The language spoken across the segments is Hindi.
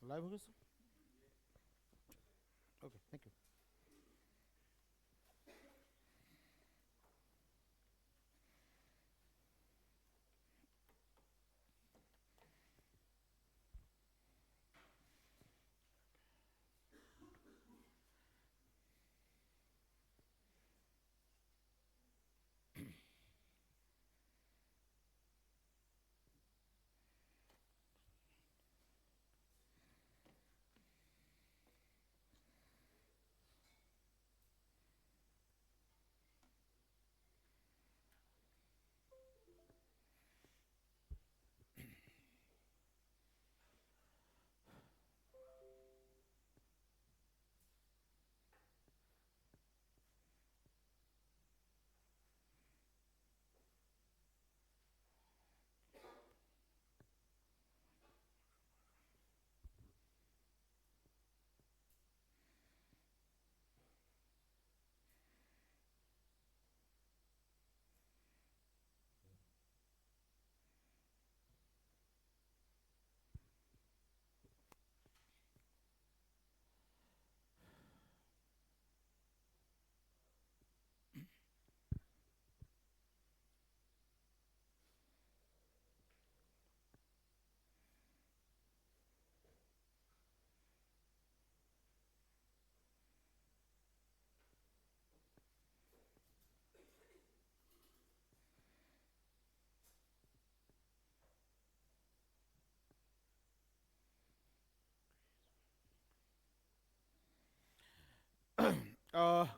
लाइव हो गया sir? Okay, thank you.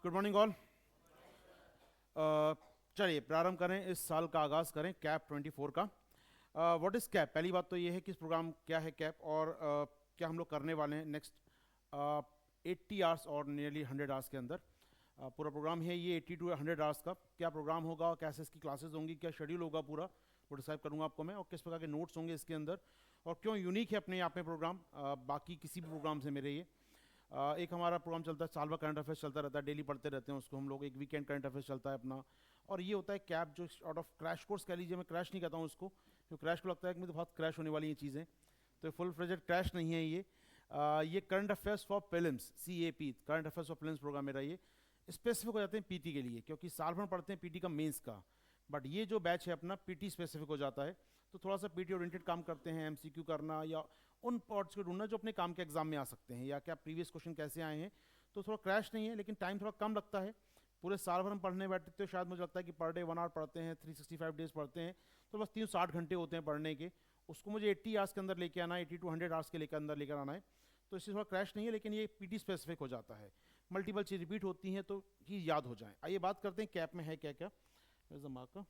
Good morning all. चलिए प्रारंभ करें, इस साल का आगाज़ करें कैप 24 का। What is cap? पहली बात तो ये है कि इस प्रोग्राम क्या है कैप, और क्या हम लोग करने वाले हैं नेक्स्ट 80 आवर्स और नियरली 100 आवर्स के अंदर। पूरा प्रोग्राम है ये 80 टू 100 आवर्स का। क्या प्रोग्राम होगा, कैसे इसकी क्लासेस होंगी, क्या शेड्यूल होगा पूरा, वो डिसाइड करूंगा आपको मैं, और किस प्रकार के नोट्स होंगे इसके अंदर, और क्यों यूनिक है अपने आप में प्रोग्राम बाकी किसी भी प्रोग्राम से मेरे ये। एक हमारा प्रोग्राम चलता है, साल भर करंट अफेयर्स चलता रहता है, डेली पढ़ते रहते हैं उसको हम लोग। एक वीकेंड करंट अफेयर्स चलता है अपना, और ये होता है कैप जो आउट ऑफ क्रैश कोर्स कह लीजिए। मैं क्रैश नहीं कहता हूँ उसको, क्योंकि क्रैश को लगता है कि मुझे बहुत क्रैश होने वाली ये चीज़ें, तो फुल फ्लेजेड क्रैश नहीं है ये। ये current affairs for prelims, CAP, current affairs for prelims programme मेरा ये। स्पेसिफिक हो जाते हैं पीटी के लिए, क्योंकि साल भर पढ़ते हैं पीटी का मेंस का, बट ये जो बैच है अपना पीटी स्पेसिफिक हो जाता है। तो थोड़ा सा पीटी ओरिएंटेड काम करते हैं, MCQ करना या उन पॉट्स को ढूंढना जो अपने काम के एग्जाम में आ सकते हैं, या क्या प्रीवियस क्वेश्चन कैसे आए हैं। तो थोड़ा क्रैश नहीं है, लेकिन टाइम थोड़ा कम लगता है। पूरे साल भर हम पढ़ने बैठते तो शायद मुझे लगता है कि पर डे 1 आवर पढ़ते हैं, 365 डेज पढ़ते हैं, तो बस 360 घंटे होते हैं पढ़ने के। उसको मुझे 80 आवर्स के अंदर लेके आना है, 80 टू 100 आवर्स के लेकर अंदर लेकर आना है। तो इससे थोड़ा क्रैश नहीं है, लेकिन ये पीटी स्पेसिफिक हो जाता है। मल्टीपल चीज रिपीट होती हैं तो कि याद हो जाए। आइए बात करते हैं कैप में है क्या क्या। मार्कर।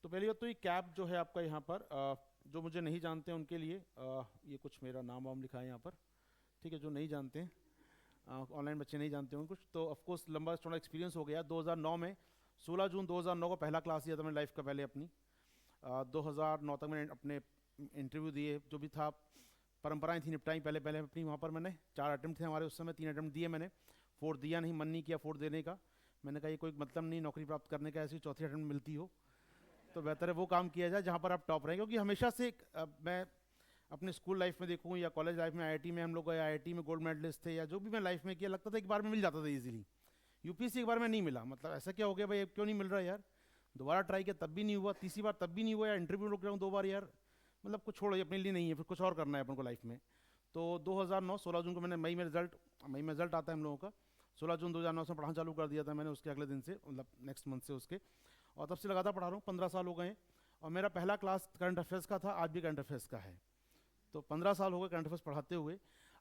तो पहली बात तो ये कैप जो है आपका यहाँ पर, जो मुझे नहीं जानते हैं उनके लिए, ये कुछ मेरा नाम वाम लिखा है यहाँ पर, ठीक है। जो नहीं जानते हैं, ऑनलाइन बच्चे नहीं जानते होंगे कुछ, तो ऑफकोर्स लंबा थोड़ा एक्सपीरियंस हो गया। 2009 में, 16 जून 2009 को पहला क्लास दिया था मैंने लाइफ का पहले अपनी। 2009 तक मैंने अपने इंटरव्यू दिए, जो भी था परंपराएं थी निपटाई पहले पहले अपनी। वहाँ पर मैंने 4 अटैम्प्ट थे हमारे उस समय, 3 अटैम्प्ट दिए मैंने, 4 दिया नहीं, मन नहीं किया 4 देने का। मैंने कहा ये कोई मतलब नहीं नौकरी प्राप्त करने का, ऐसी चौथी अटैम्प्ट मिलती हो तो बेहतर है वो काम किया जाए जहाँ पर आप टॉप रहें। क्योंकि हमेशा से मैं अपने स्कूल लाइफ में देखूँ या कॉलेज लाइफ में, IIT में हम लोग गए, IIT में गोल्ड मेडलिस्ट थे, या जो भी मैं लाइफ में किया, लगता था एक बार में मिल जाता था इजीली। UPSC एक बार में नहीं मिला, मतलब ऐसा क्या हो गया भाई, अब क्यों नहीं मिल रहा यार। दोबारा ट्राई किया तब भी नहीं हुआ, तीसरी बार तब भी नहीं हुआ, या इंटरव्यू रुक रहा हूँ 2 बार यार, मतलब कुछ छोड़ो, ये अपने लिए नहीं है, फिर कुछ और करना है अपन को लाइफ में। तो 2009 16 जून को मैंने, मई में रिजल्ट आता है हम लोगों का, 16 जून 2009 से पढ़ाना चालू कर दिया था मैंने, उसके अगले दिन से, मतलब नेक्स्ट मंथ से उसके। और तब से लगातार पढ़ा रहा हूँ, 15 साल हो गए हैं। और मेरा पहला क्लास करंट अफेयर्स का था, आज भी करंट अफेयर्स का है। तो 15 साल हो गए करंट अफेयर्स पढ़ाते हुए।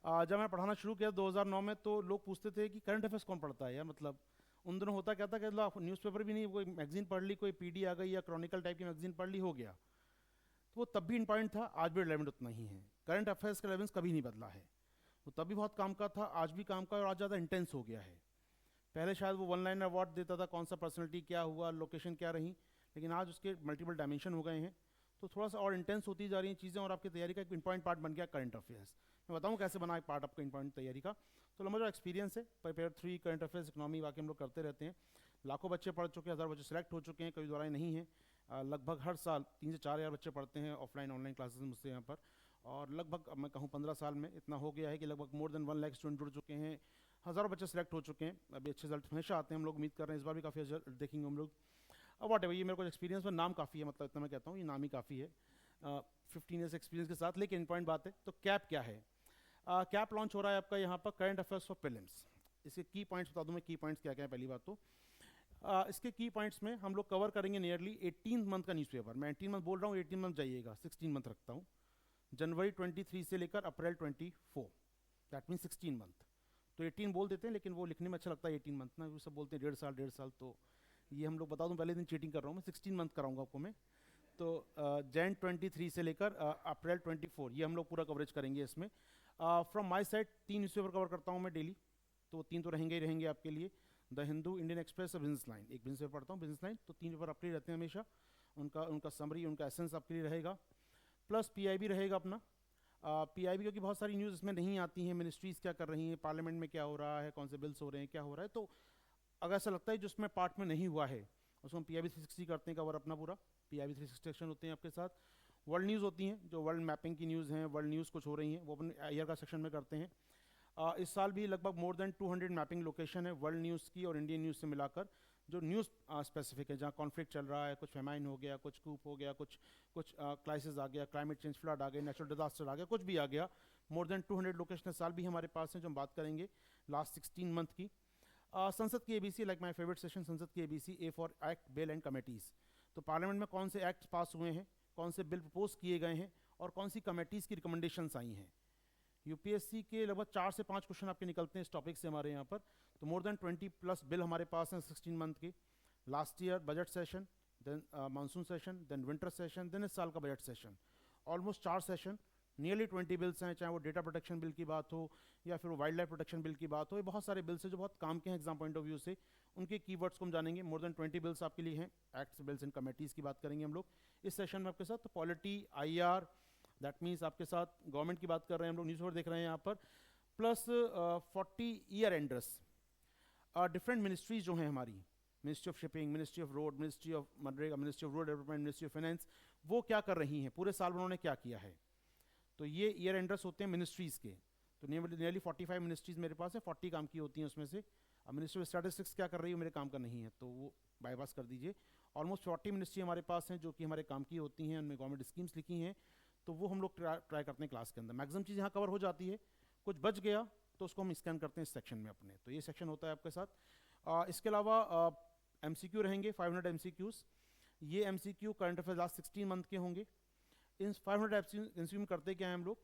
जब मैं पढ़ाना शुरू किया 2009 में, तो लोग पूछते थे कि करंट अफेयर्स कौन पढ़ता है यार, मतलब उन दिनों होता क्या था कि न्यूज़पेपर भी नहीं, कोई मैगजीन पढ़ ली, कोई PD आ गई या क्रॉनिकल टाइप की मैगजीन पढ़ ली, हो गया। तो वो तब भी इंपॉर्टेंट था, आज भी रिलेवेंट उतना ही है। करंट अफेयर्स का रेलेवेंस कभी नहीं बदला है। वो तब भी बहुत काम का था, आज भी काम का, और आज ज़्यादा इंटेंस हो गया है। पहले शायद वो 1 लाइन अवार्ड देता था, कौन सा पर्सनैलिटी क्या हुआ, लोकेशन क्या रही, लेकिन आज उसके मल्टीपल डायमेंशन हो गए हैं। तो थोड़ा सा और इंटेंस होती जा रही हैं चीज़ें, और आपकी तैयारी का एक इंपॉर्टेंट पार्ट बन गया करंट अफेयर्स। मैं बताऊँ कैसे बना एक पार्ट आपका इंपॉर्टेंट तैयारी का। तो लंबा जो एक्सपीरियंस है, पेपर 3 करंट अफेयर्स इकोनॉमी वाकई हम लोग करते रहते हैं। लाखों बच्चे पढ़ चुके हैं, हज़ार बच्चे सेलेक्ट हो चुके हैं, कोई दोराई नहीं है। लगभग हर साल 3 से 4 हज़ार बच्चे पढ़ते हैं ऑफलाइन ऑनलाइन क्लासेस मुझसे यहाँ पर। और लगभग अब मैं कहूँ 15 साल में इतना हो गया है कि लगभग मोर देन 1 लाख स्टूडेंट जुड़ चुके हैं, हज़ारों बच्चे सेलेक्ट हो चुके हैं। अभी अच्छे रिजल्ट हमेशा आते हैं, हम लोग उम्मीद कर रहे हैं इस बार भी काफ़ी रिजल्ट देखेंगे हम लोग। अब वॉट एवर, ये मेरे को एक्सपीरियंस में नाम काफ़ी है, मतलब इतना मैं कहता हूँ ये नाम ही काफ़ी है 15 ईयर्स एक्सपीरियंस के साथ। लेकिन इंपॉर्टेंट बात है, तो कैप क्या है? कैप लॉन्च हो रहा है आपका यहाँ पर करंट अफेयर्स फॉर प्रीलिम्स। इसके की पॉइंट्स बता दूँ मैं, की पॉइंट्स क्या क्या है। पहली बात तो इसके की पॉइंट्स में हम लोग कवर करेंगे नियरली 18 मंथ का न्यूज़पेपर। मैं 18 मंथ बोल रहा हूँ, 18 मंथ जाइएगा, 16 मंथ रखता हूँ। जनवरी 23 से लेकर अप्रैल 24, दैट मीन 16 मंथ। तो 18 बोल देते हैं, लेकिन वो लिखने में अच्छा लगता है 18 मंथ ना, वो सब बोलते हैं 1.5 साल, तो ये हम लोग बता दूं पहले दिन चीटिंग कर रहा हूँ मैं, 16 मंथ कराऊंगा आपको मैं। तो जैन 23 से लेकर अप्रैल 24 ये हम लोग पूरा कवरेज करेंगे इसमें। From my side 3 newspaper cover करता हूँ मैं डेली, तो 3 तो रहेंगे ही रहेंगे आपके लिए। द हिंदू, इंडियन एक्सप्रेस और बिजनेस लाइन, एक बिजनेस पेपर पढ़ता हूँ बिजनेस लाइन, तो 3 पेपर आपके लिए रहते हैं हमेशा। उनका समरी, उनका एसेंस आपके लिए रहेगा। प्लस पीआईबी रहेगा अपना। पीआईबी क्योंकि बहुत सारी न्यूज़ इसमें नहीं आती हैं, मिनिस्ट्रीज़ क्या कर रही हैं, पार्लियामेंट में क्या हो रहा है, कौन से बिल्स हो रहे हैं, क्या हो रहा है, तो अगर ऐसा लगता है जो उसमें पार्ट में नहीं हुआ है उसको हम पीआईबी 360 करते हैं कवर अपना पूरा। पीआईबी 360 सेक्शन होते हैं आपके साथ। वर्ल्ड न्यूज़ होती हैं, जो वर्ल्ड मैपिंग की न्यूज़ हैं, वर्ल्ड न्यूज़ कुछ हो रही हैं, वो अपने ईयर का सेक्शन में करते हैं। इस साल भी लगभग मोर देन 200 मैपिंग लोकेशन है वर्ल्ड न्यूज़ की और इंडियन न्यूज़ से मिलाकर, जो न्यूज़ स्पेसिफिक है, जहाँ कॉन्फ्लिक्ट चल रहा है, कुछ फेमाइन हो गया, कुछ कूप हो गया, कुछ क्राइसिस आ गया, क्लाइमेट चेंज, फ्लड आ गए, नेचुरल डिजास्टर आ गया, कुछ भी आ गया। मोर देन 200 लोकेशन इस साल भी हमारे पास हैं, जो हम बात करेंगे लास्ट 16 मंथ की। संसद की ABC, like my favourite session, संसद की ABC, A for act, bill and committees. तो पार्लियामेंट में कौन से एक्ट पास हुए हैं, कौन से बिल प्रपोज किए गए हैं, और कौन सी कमेटीज़ की रिकमेंडेशंस आई हैं। यूपीएससी के लगभग 4 से 5 क्वेश्चन आपके निकलते हैं इस टॉपिक से हमारे यहाँ पर। तो मोर देन 20+ बिल हमारे पास हैं 16 मंथ के। Last year budget session, then monsoon session, then winter session, then इस साल का budget session. Almost 4 session, nearly 20 bills हैं, चाहे वो डेटा प्रोटेक्शन बिल की बात हो या फिर वाइल्ड लाइफ प्रोटेक्शन बिल की बात हो। ये बहुत सारे बिल्स हैं जो बहुत काम के हैं एग्जाम पॉइंट ऑफ व्यू से, उनके कीवर्ड्स को हम जानेंगे। मोर देन 20 बिल्स आपके लिए हैं, एक्ट्स, बिल्स एंड कमेटीज़ की बात करेंगे हम लोग इस सेशन में आपके साथ। तो पॉलिटी, आईआर, दैट मीन्स आपके साथ गवर्नमेंट की बात कर रहे हैं हम लोग, न्यूज़पेपर देख रहे हैं यहाँ पर। Plus 40 year Anders, different ministries जो हैं हमारी, ministry of shipping, ministry of road, ministry of MNREGA, ministry of road development, ministry of finance, वो क्या कर रही हैं पूरे साल में, उन्होंने क्या किया है। तो ये ईयर एंडर्स होते हैं मिनिस्ट्रीज़ के। तो नियरली 45 मिनिस्ट्रीज़ मेरे पास है, 40 काम की होती हैं उसमें से। अब मिनिस्ट्री ऑफ स्टैटिस्टिक्स क्या कर रही है, मेरे काम का नहीं है, तो वो बाईपास कर दीजिए। ऑलमोस्ट 40 मिनिस्ट्री हमारे पास हैं जो कि हमारे काम की होती हैं, उनमें गवर्नमेंट स्कीम्स लिखी हैं, तो वो हम लोग ट्राई करते हैं क्लास के अंदर। मैक्सिमम चीज़ यहाँ कवर हो जाती है, कुछ बच गया तो उसको हम स्कैन करते हैं इस सेक्शन में अपने। तो ये सेक्शन होता है आपके साथ। इसके अलावा एमसीक्यू रहेंगे 500 एमसीक्यूज़। ये MCQ current affair last 16 month के होंगे। इन 500 एमसीक्यू में करते क्या है हम लोग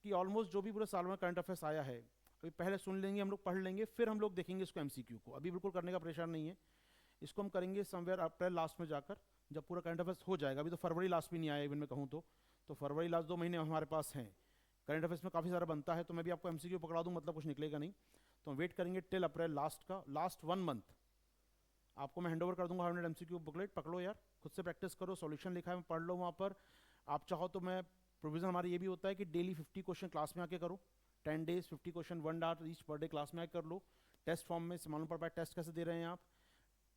कि ऑलमोस्ट जो भी पूरे साल में करंट अफेयर्स आया है, अभी पहले सुन लेंगे हम लोग, पढ़ लेंगे, फिर हम लोग देखेंगे इसको एमसीक्यू को। अभी बिल्कुल करने का प्रेशर नहीं है, इसको हम करेंगे समवेयर अप्रैल लास्ट में जाकर, जब पूरा करंट अफेयर्स हो जाएगा। अभी तो फरवरी लास्ट भी नहीं आया इवन मैं कहूँ तो फरवरी लास्ट 2 महीने हमारे पास हैं। करंट अफेयर्स में काफ़ी सारा बनता है, तो मैं भी आपको एमसीक्यू पकड़ा दूँ मतलब कुछ निकलेगा नहीं। तो हम वेट करेंगे टिल अप्रैल लास्ट का, लास्ट 1 मंथ आपको मैं हैंड ओवर कर दूंगा 100 एमसीक्यू बुकलेट। पकड़ो यार, खुद से प्रैक्टिस करो, सॉल्यूशन लिखा है पढ़ लो वहाँ पर। आप चाहो तो मैं प्रोविज़न हमारा ये भी होता है कि डेली 50 क्वेश्चन क्लास में आके करो, 10 days 50 question 1 hour each per day class में आके कर लो। टेस्ट फॉर्म में से मालूम पड़ पाए टेस्ट कैसे दे रहे हैं आप।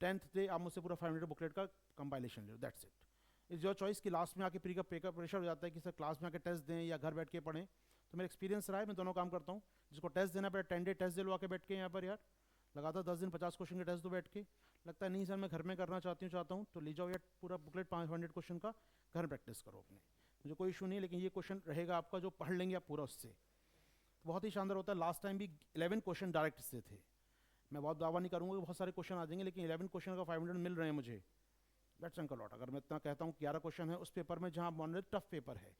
10th डे आप मुझसे पूरा 500 बुकलेट का कंपाइलेशन ले लो, दैट्स इट। इस योर चॉइस की लास्ट में आके प्री का पेपर प्रेशर हो जाता है कि सर क्लास में आके टेस्ट दें या घर बैठ के पढ़ें। तो मेरा एक्सपीरियंस रहा है, मैं दोनों काम करता हूँ। जिसको टेस्ट देना पड़े 10 डे टेस्ट दे लो आके बैठ के यहाँ पर यार, लगातार 10 दिन 50 क्वेश्चन के टेस्ट दो बैठ के। लगता है नहीं सर मैं घर में करना चाहता हूँ तो ले जाओ यार पूरा बुकलेट 500 क्वेश्चन का, घर प्रैक्टिस करो अपने, मुझे कोई इशू नहीं। लेकिन ये क्वेश्चन रहेगा आपका जो पढ़ लेंगे आप पूरा उससे, तो बहुत ही शानदार होता है। लास्ट टाइम भी 11 क्वेश्चन डायरेक्ट से थे। मैं बहुत दावा नहीं करूँगा कि बहुत सारे क्वेश्चन आ जाएंगे, लेकिन 11 क्वेश्चन का 500 मिल रहे हैं मुझे, दैट्स अंकल लॉट। अगर मैं इतना कहता हूँ 11 क्वेश्चन है उस पेपर में, जहाँ मान लो टफ पेपर है,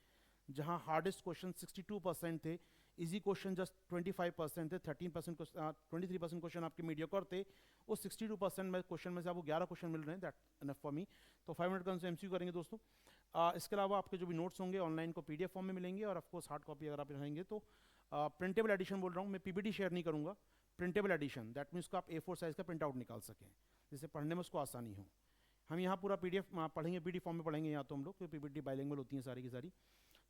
जहाँ हार्डेस्ट क्वेश्चन 62% थे, इजी क्वेश्चन जस्ट 25% थे, 23% क्वेश्चन आपके मीडियोकर थे। उस 62% में क्वेश्चन में से आपको 11 क्वेश्चन मिल रहे हैं, दैट इनफ फॉर मी। तो 500 का एमसीक्यू करेंगे दोस्तों। इसके अलावा आपके जो भी नोट्स होंगे ऑनलाइन को पीडीएफ फॉर्म में मिलेंगे, और ऑफकोर्स हार्ड कॉपी अगर आप रहेंगे तो प्रिंटेबल एडिशन बोल रहा हूँ मैं, पीपीटी शेयर नहीं करूँगा, प्रिंटेबल एडिशन, दैट मीन्स को आप A4 साइज़ का प्रिंट आउट निकाल सकें, जिससे पढ़ने में उसको आसानी हो। हम यहाँ पूरा पीडीएफ पढ़ेंगे, पीडीएफ फॉर्म में पढ़ेंगे यहाँ तो हम लोग, क्योंकि पीपीटी बाइलिंगुअल होती हैं सारी की सारी,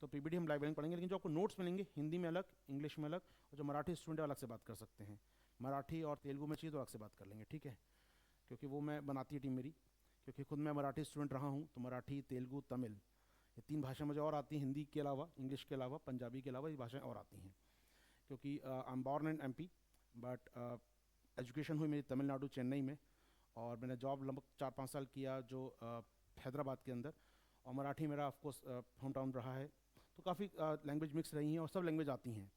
तो पीपीटी हम लाइव पढ़ेंगे। लेकिन जो आपको नोट्स मिलेंगे हिंदी में अलग, इंग्लिश में अलग, और जो मराठी स्टूडेंट अलग से बात कर सकते हैं, मराठी और तेलुगु में चाहिए तो अलग से बात कर लेंगे, ठीक है, क्योंकि वो मैं बनाती है टीम मेरी, क्योंकि खुद मैं मराठी स्टूडेंट रहा हूँ, तो मराठी, तेलुगु, तमिल, ये 3 भाषा मुझे और आती हैं, हिंदी के अलावा, इंग्लिश के अलावा, पंजाबी के अलावा ये भाषाएं और आती हैं। क्योंकि I am born in MP, but education हुई मेरी तमिलनाडु, चेन्नई में, और मैंने जॉब लगभग 4-5 साल किया जो हैदराबाद के अंदर, और मराठी मेरा ऑफकोर्स होम टाउन रहा है। तो काफ़ी लैंग्वेज मिक्स रही हैं और सब लैंग्वेज आती हैं।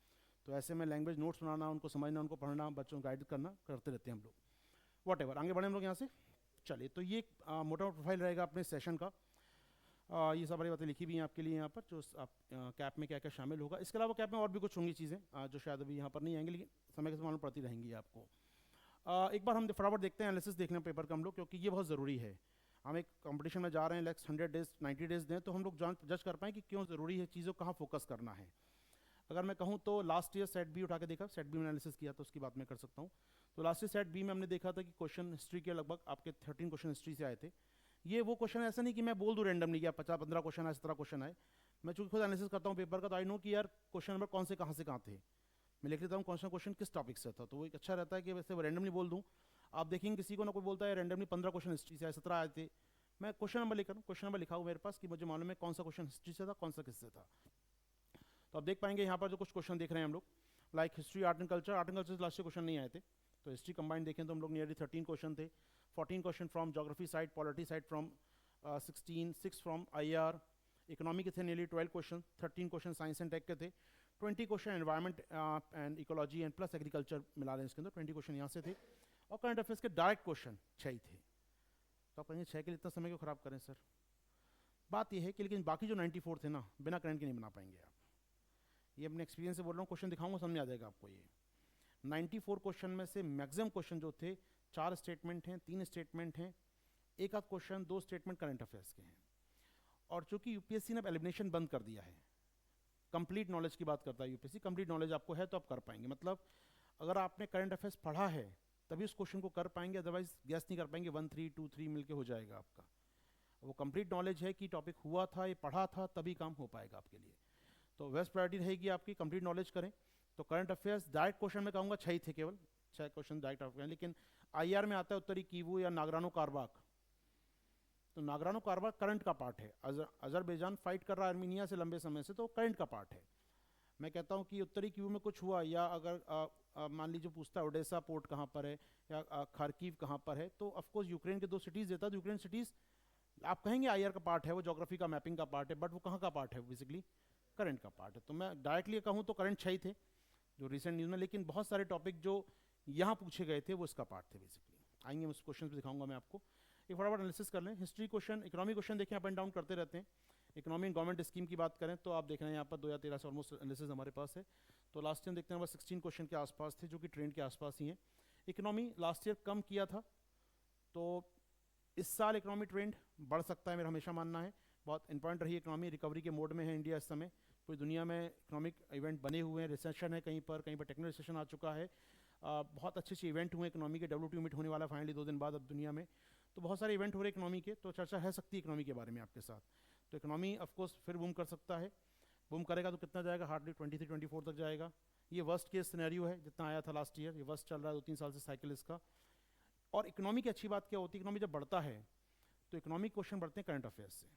तो ऐसे में लैंग्वेज नोट्स बनाना, उनको समझना, उनको पढ़ना, बच्चों को गाइड करना करते रहते हैं हम लोग। वॉट एवर, आगे बढ़े हम लोग यहाँ से। चलिए, तो ये मोटा प्रोफाइल रहेगा अपने सेशन का। ये सब बड़ी बातें लिखी भी हैं आपके लिए यहाँ पर, जो आप कैप में क्या क्या शामिल होगा। इसके अलावा कैप में और भी कुछ होंगी चीज़ें जो शायद अभी यहाँ पर नहीं आएंगी, लेकिन समय के साथ मालूम पड़ती रहेंगी आपको। एक बार हम फटाफट देखते हैं, एनालिसिस देख लें पेपर का हम लोग, क्योंकि ये बहुत ज़रूरी है। हम एक कंपटीशन में जा रहे हैं, लाइक 100 डेज 90 डेज दें, तो हम लोग जज कर पाएँ कि क्यों ज़रूरी है, चीज़ों कहाँ फोकस करना है। अगर मैं कहूँ तो लास्ट ईयर सेट बी उठा के देखा, सेट बी में एनालिसिस किया, तो उसकी बात मैं कर सकता हूँ। तो लास्ट ईयर सेट बी में हमने देखा था कि क्वेश्चन हिस्ट्री के लगभग आपके 13 क्वेश्चन हिस्ट्री से आए थे। ये वो क्वेश्चन ऐसा नहीं कि मैं बोल दूँ रैंडमली, या 50-15 क्वेश्चन है, 17 क्वेश्चन आए। मैं चूँकि खुद एनालिसिस करता हूँ पेपर का, तो आई नो कि यार क्वेश्चन नंबर कौन से कहाँ से कहाँ थे। मैं लिख लेता हूँ कौन सा क्वेश्चन किस टॉपिक से था, तो वो एक अच्छा रहता है कि वैसे वो रैंडमली बोल दूँ। आप देखेंगे किसी को ना कोई बोलता है रैंडमली 15 क्वेश्चन हिस्ट्री से आए, 17 आए थे। मैं क्वेश्चन नंबर लिख रहा हूँ, क्वेश्चन नंबर लिखा हुआ मेरे पास कि मुझे मालूम है कौन सा क्वेश्चन हिस्ट्री से था, कौन सा किससे था। तो आप देख पाएंगे यहाँ पर जो कुछ क्वेश्चन देख रहे हैं हम लोग, like history, art and culture. Art and culture से लास्ट क्वेश्चन नहीं आए थे, तो हिस्ट्री कंबाइंड देखें तो हम लोग नियरली 13 क्वेश्चन थे। 14 question from geography side, polity side from 6 from IR। Economy के थे nearly 12 question, 13 question science and tech के थे, 20 question environment and ecology and plus agriculture मिला रहे हैं इसके अंदर, 20 क्वेश्चन यहाँ से थे। और करंट अफेयर्स के डायरेक्ट क्वेश्चन 6 ही थे। तो आप कहेंगे 6 के लिए इतना समय क्यों खराब करें सर। बात यह है कि लेकिन बाकी जो 94 थे ना, बिना करंट के नहीं बना पाएंगे आप। ये अपने एक्सपीरियंस से बोल रहा हूँ, क्वेश्चन दिखाऊंगा समझ आ जाएगा आपको। ये 94 क्वेश्चन में से मैक्सिमम क्वेश्चन जो थे, 4 स्टेटमेंट हैं, 3 स्टेटमेंट हैं, एक आध क्वेश्चन 2 स्टेटमेंट करंट अफेयर्स के हैं। और चूंकि यूपीएससी ने अब एलिमिनेशन बंद कर दिया है, कंप्लीट नॉलेज की बात करता है यूपीएससी, कंप्लीट नॉलेज आपको है तो आप कर पाएंगे। मतलब अगर आपने करंट अफेयर्स पढ़ा है तभी उस क्वेश्चन को कर पाएंगे, अदरवाइज गैस नहीं कर पाएंगे। 1 3 2 3 मिलके हो जाएगा आपका। वो कंप्लीट नॉलेज है कि टॉपिक हुआ था, ये पढ़ा था, तभी काम हो पाएगा आपके लिए। तो वेस्ट प्रायोरिटी रहेगी आपकी कंप्लीट नॉलेज करें। तो करंट अफेयर्स डायरेक्ट क्वेश्चन में कहूँगा 6 ही थे, केवल 6 क्वेश्चन डायरेक्ट अफेयर। लेकिन IR में आता है उत्तरी कीवू या नागरानो कारबाख। तो नागरानो कारबाख करंट का पार्ट है। अजरबैजान फाइट कर रहा है आर्मीनिया से लंबे समय से, तो करंट का पार्ट है। मैं कहता हूँ कि उत्तरी कीवू में कुछ हुआ, या अगर मान लीजिए पूछता है ओडेसा पोर्ट कहाँ पर है, या खारकीव कहाँ पर है, तो ऑफकोर्स यूक्रेन के 2 सिटीज़ देता है। यूक्रेन सिटीज़ आप कहेंगे IR का पार्ट है, वो जोग्राफी का मैपिंग का पार्ट है, बट वो कहाँ का पार्ट है, बेसिकली करंट का पार्ट है। तो मैं डायरेक्टली कहूँ तो करंट 6 ही थे जो रिसेंट न्यूज़ में, लेकिन बहुत सारे टॉपिक जो यहाँ पूछे गए थे वो इसका पार्ट थे बेसिकली। आएंगे उस क्वेश्चन भी दिखाऊंगा मैं आपको। एक फटाफट एनालिसिस कर लें। हिस्ट्री क्वेश्चन, इकोनॉमी क्वेश्चन देखें, अप एंड डाउन करते रहते हैं। इकोनॉमी एंड गवर्नमेंट स्कीम की बात करें तो आप देख रहे हैं यहाँ पर 2013 से ऑलमोस्ट एनालिसिस हमारे पास है। तो लास्ट ईयर देखते हैं बस 16 क्वेश्चन के आसपास थे, जो कि ट्रेंड के आसपास ही हैं। इकोनॉमी लास्ट ईयर कम किया था, तो इस साल इकोनॉमी ट्रेंड बढ़ सकता है, मेरा हमेशा मानना है। बहुत इंपॉर्टेंट रही इकोनॉमी, रिकवरी के मोड में है इंडिया इस समय। पूरी दुनिया में इकोनॉमिक इवेंट बने हुए हैं, रिसेशन है कहीं पर टेक्निकल रिसेशन आ चुका है। बहुत अच्छे अच्छे इवेंट हुए इकोनॉमी के। WTO मीट होने वाला फाइनली 2 दिन बाद अब दुनिया में। तो बहुत सारे इवेंट हो रहे इकोनॉमी के, तो चर्चा है सकती है इकोनॉमी के बारे में आपके साथ। तो इकोनॉमी ऑफकोर्स फिर बूम कर सकता है। बूम करेगा तो कितना जाएगा, हार्डली 23-24 तक जाएगा। ये वर्स्ट केस सिनेरियो है, जितना आया था लास्ट ईयर, ये वर्स्ट चल रहा है 2-3 साल से साइकिल इसका। और इकोनॉमी की अच्छी बात क्या होती है, इकोनॉमी जब बढ़ता है तो इकोनॉमिक क्वेश्चन बढ़ते हैं करंट अफेयर्स से।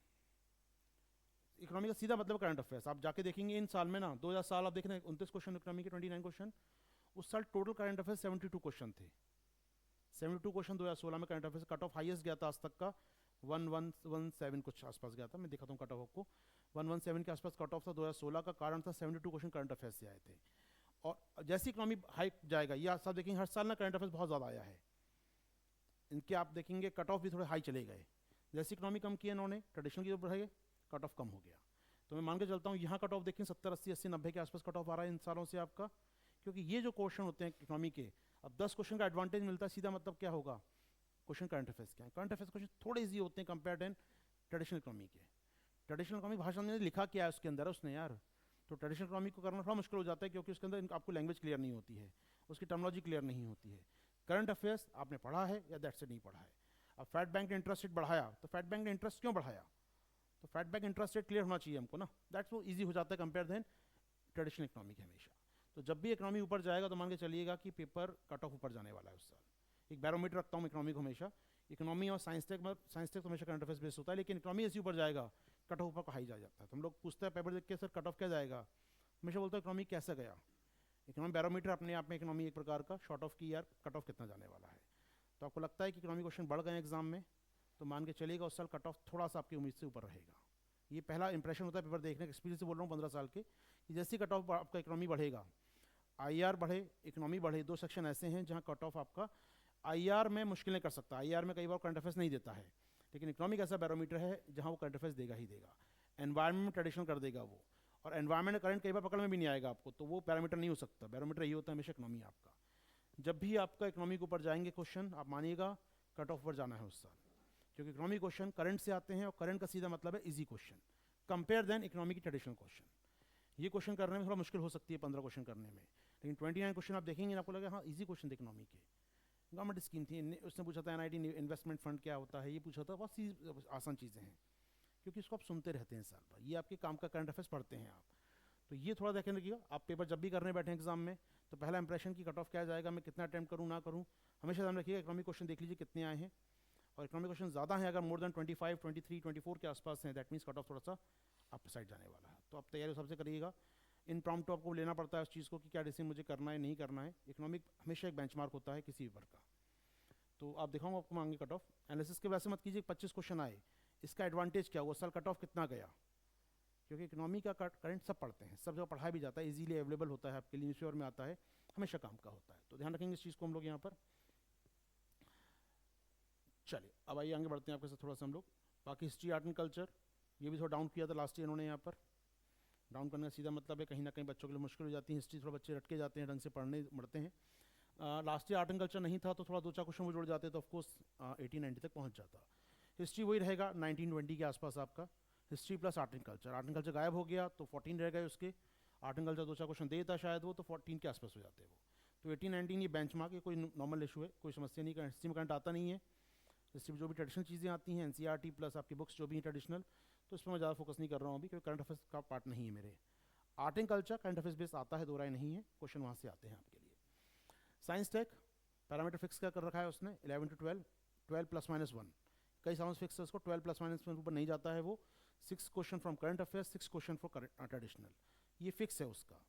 इकोनॉमी का सीधा मतलब करंट अफेयर्स। आप जाके देखेंगे इन साल में ना, 2000 साल आप देख रहे हैं 29 क्वेश्चन इकोनॉमी के, 29 क्वेश्चन। उस साल टोटल करंट अफेयर्स 72 क्वेश्चन थे। 72 क्वेश्चन 2016 में current affairs. Cut off highest गया था आज तक का 1117 कुछ आसपास गया था, मैं दिखाता हूँ कट ऑफ को। 117 के आसपास कट ऑफ था 2016 का। कारण था 72 क्वेश्चन करंट अफेयर्स से आए थे। और जैसे इकोनॉमी हाइक जाएगा, ये आप सब देखेंगे हर साल ना करंट अफेयर्स बहुत ज़्यादा आया है इनके। आप देखेंगे कट ऑफ भी थोड़े हाई चले गए। जैसे इकोनॉमी कम किया इन्होंने, ट्रेडिशनल की तरफ बढ़ाए, कट ऑफ कम हो गया। तो मैं मान के चलता हूँ यहाँ कट ऑफ देखें 70 80 80 90 के आसपास कट ऑफ आ रहा है इन सालों से आपका। क्योंकि ये जो क्वेश्चन होते हैं इकोनॉमी के, अब 10 क्वेश्चन का एडवांटेज मिलता है, सीधा मतलब क्या होगा, क्वेश्चन करंट अफेयर्स के हैं। करंट अफेयर्स क्वेश्चन थोड़े ईजी होते हैं कंपेयर टू ट्रेडिशनल इकोनॉमी के। ट्रेडिशनल इकोनॉमी भाषण में लिखा क्या है उसके अंदर उसने यार, तो ट्रेडिशनल इकोनॉमी को करना थोड़ा मुश्किल हो जाता है, क्योंकि उसके अंदर आपको लैंग्वेज क्लियर नहीं होती है, उसकी टर्मोलॉजी क्लियर नहीं होती है। करंट अफेयर्स आपने पढ़ा है या दैट से नहीं पढ़ा है। अब फैट बैंक ने इंटरेस्ट रेट बढ़ाया, तो फैट बैंक ने इंटरेस्ट क्यों बढ़ाया, तो fat bank interest rate clear होना चाहिए हमको ना, दैट्स वो ईजी हो जाता है कंपेयर देन ट्रेडिशनल इकोनॉमी के हमेशा। तो जब भी इकोनॉमी ऊपर जाएगा तो मान के चलिएगा कि पेपर कट ऑफ ऊपर जाने वाला है उस साल। एक बैरोमीटर रखता हूँ इकोनॉमी को हमेशा, इकोनॉमी और साइंस टेक में, साइंस टेक तो हमेशा करंट अफेयर्स बेस्ड होता है, लेकिन इकोनॉमी ऐसे ऊपर जाएगा कट ऑफ ऊपर हाई जा जाता है। तो हम लोग पूछते हैं पेपर देख के, सर कट ऑफ क्या जाएगा, हमेशा बोलते हैं इकोनॉमी कैसे गया। इकोनॉमी बैरोमीटर अपने आप में इकोनॉमी एक प्रकार का शॉर्ट ऑफ की यार कट ऑफ कितना जाने वाला है। तो आपको लगता है कि इकोनॉमी क्वेश्चन बढ़ गए एग्जाम में, तो मान के चलिएगा उस साल कट ऑफ थोड़ा सा आपकी उम्मीद से ऊपर रहेगा। ये पहला इंप्रेशन होता है पेपर देखने के, एक्सपीरियंस से बोल रहा हूँ 15 साल के, कि जैसे कट ऑफ आपका इकोनॉमी बढ़ेगा, आईआर बढ़े इकोनॉमी बढ़े, दो सेक्शन ऐसे हैं जहाँ कट ऑफ आपका आईआर में मुश्किल नहीं कर सकता। आईआर में कई बार करंट अफेयर्स नहीं देता है, लेकिन इकोनॉमिक ऐसा बैरोमीटर है जहाँ वो करंट अफेयर्स देगा ही देगा। एनवायरमेंट में ट्रेडिशनल कर देगा वो, और एनवायरमेंट करंट कई बार पकड़ में भी नहीं आएगा आपको, तो वो पैरामीटर नहीं हो सकता। बैरोमीटर यही होता है हमेशा इकोनॉमी आपका। जब भी आपका इकोनॉमी के ऊपर जाएंगे क्वेश्चन, आप मानिएगा कट ऑफ पर जाना है उस साल, क्योंकि इकोनॉमी क्वेश्चन करंट से आते हैं, और करंट का सीधा मतलब है easy question compare then economy की ट्रेडिशनल क्वेश्चन। ये क्वेश्चन करने में थोड़ा मुश्किल हो सकती है 15 क्वेश्चन करने में, लेकिन 29 क्वेश्चन आप देखेंगे आपको लगेगा हाँ इजी क्वेश्चन थे इकोनॉमी के। गवर्नमेंट स्कीम थी, उसने पूछा था एनआईटी इन्वेस्टमेंट फंड क्या होता है, ये पूछा था, बहुत आसान चीज़ें हैं, क्योंकि इसको आप सुनते रहते हैं साल भर, ये आपके काम का करंट अफेयर्स पढ़ते हैं आप। तो ये थोड़ा देखें रखिएगा, आप पेपर जब भी करने बैठे एग्जाम में, तो पहला इंप्रेशन की कट ऑफ क्या जाएगा, मैं कितना अटैम्प्ट करूँ ना करूँ, हमेशा ध्यान रखिएगा इकोनॉमिक क्वेश्चन देख लीजिए कितने आए हैं, और इकोनॉमिक क्वेश्चन ज़्यादा हैं, अगर मोर देन 25, 23, 24 के आसपास हैं, दैट मीन्स कट ऑफ थोड़ा सा अप साइड जाने वाला है। तो आप तैयारी उस हिसाब से करिएगा। इन प्रॉम्प्ट आपको लेना पड़ता है उस चीज़ को कि क्या डिसीजन मुझे करना है नहीं करना है। इकोनॉमिक हमेशा एक बेंचमार्क होता है किसी पेपर का। तो आप दिखाऊंगा आपको मांगे कट ऑफ एनालिसिस के, वैसे मत कीजिए 25 क्वेश्चन आए, इसका एडवांटेज क्या हुआ, साल कट ऑफ कितना गया, क्योंकि इकोनॉमी का करंट सब पढ़ते हैं, सब जगह पढ़ाया भी जाता है, इजीली अवेलेबल होता है आपके लिए, न्यूज़पेपर में आता है, हमेशा काम का होता है। तो ध्यान रखेंगे इस चीज़ को हम लोग यहाँ पर। चलिए अब आइए आगे बढ़ते हैं आपके साथ थोड़ा सा हम लोग। बाकी हिस्ट्री आर्ट एंड कल्चर ये भी थोड़ा डाउन किया था लास्ट ईयर इन्होंने यहाँ पर। डाउन करने का सीधा मतलब है कहीं ना कहीं बच्चों के लिए मुश्किल हो जाती है, हिस्ट्री थोड़ा बच्चे रटके जाते हैं, ढंग से पढ़ने मरते हैं। Last year art and culture नहीं था, तो थोड़ा 2-4 क्वेश्चन वो जुड़ जाते, तो ऑफकोर्स 1890 तक पहुँच जाता। हिस्ट्री वही रहेगा 1920 के आसपास आपका, history plus art and culture. Art and culture गायब हो गया तो 14 रह गए उसके, आर्ट एंड कल्चर 2-4 क्वेश्चन देता शायद वो, तो 14 के आसपास हो जाते हैं वो। तो 18-19 ये बेंचमार्क है, कोई नॉर्मल इशू है, कोई समस्या नहीं, हिस्ट्री में करंट आता नहीं है। हिस्ट्री में जो भी ट्रेडिशनल चीज़ें आती हैं एनसीईआरटी प्लस आपकी बुक्स जो भी हैं ट्रेडिशनल, तो इसमें मैं ज़्यादा फोकस नहीं कर रहा हूँ अभी, क्योंकि करंट अफेयर्स का पार्ट नहीं है मेरे। Art and culture current affairs base आता है, दो राय नहीं है, क्वेश्चन वहाँ से आते हैं आपके लिए। साइंस टेक पैरामीटर फिक्स क्या कर रखा है उसने, 11 to 12, 12 +-1, कई सालों से फिक्स है उसको, 12 +-1 ऊपर नहीं जाता है वो। 6 question from current affairs, 6 question for traditional, ये फिक्स है उसका।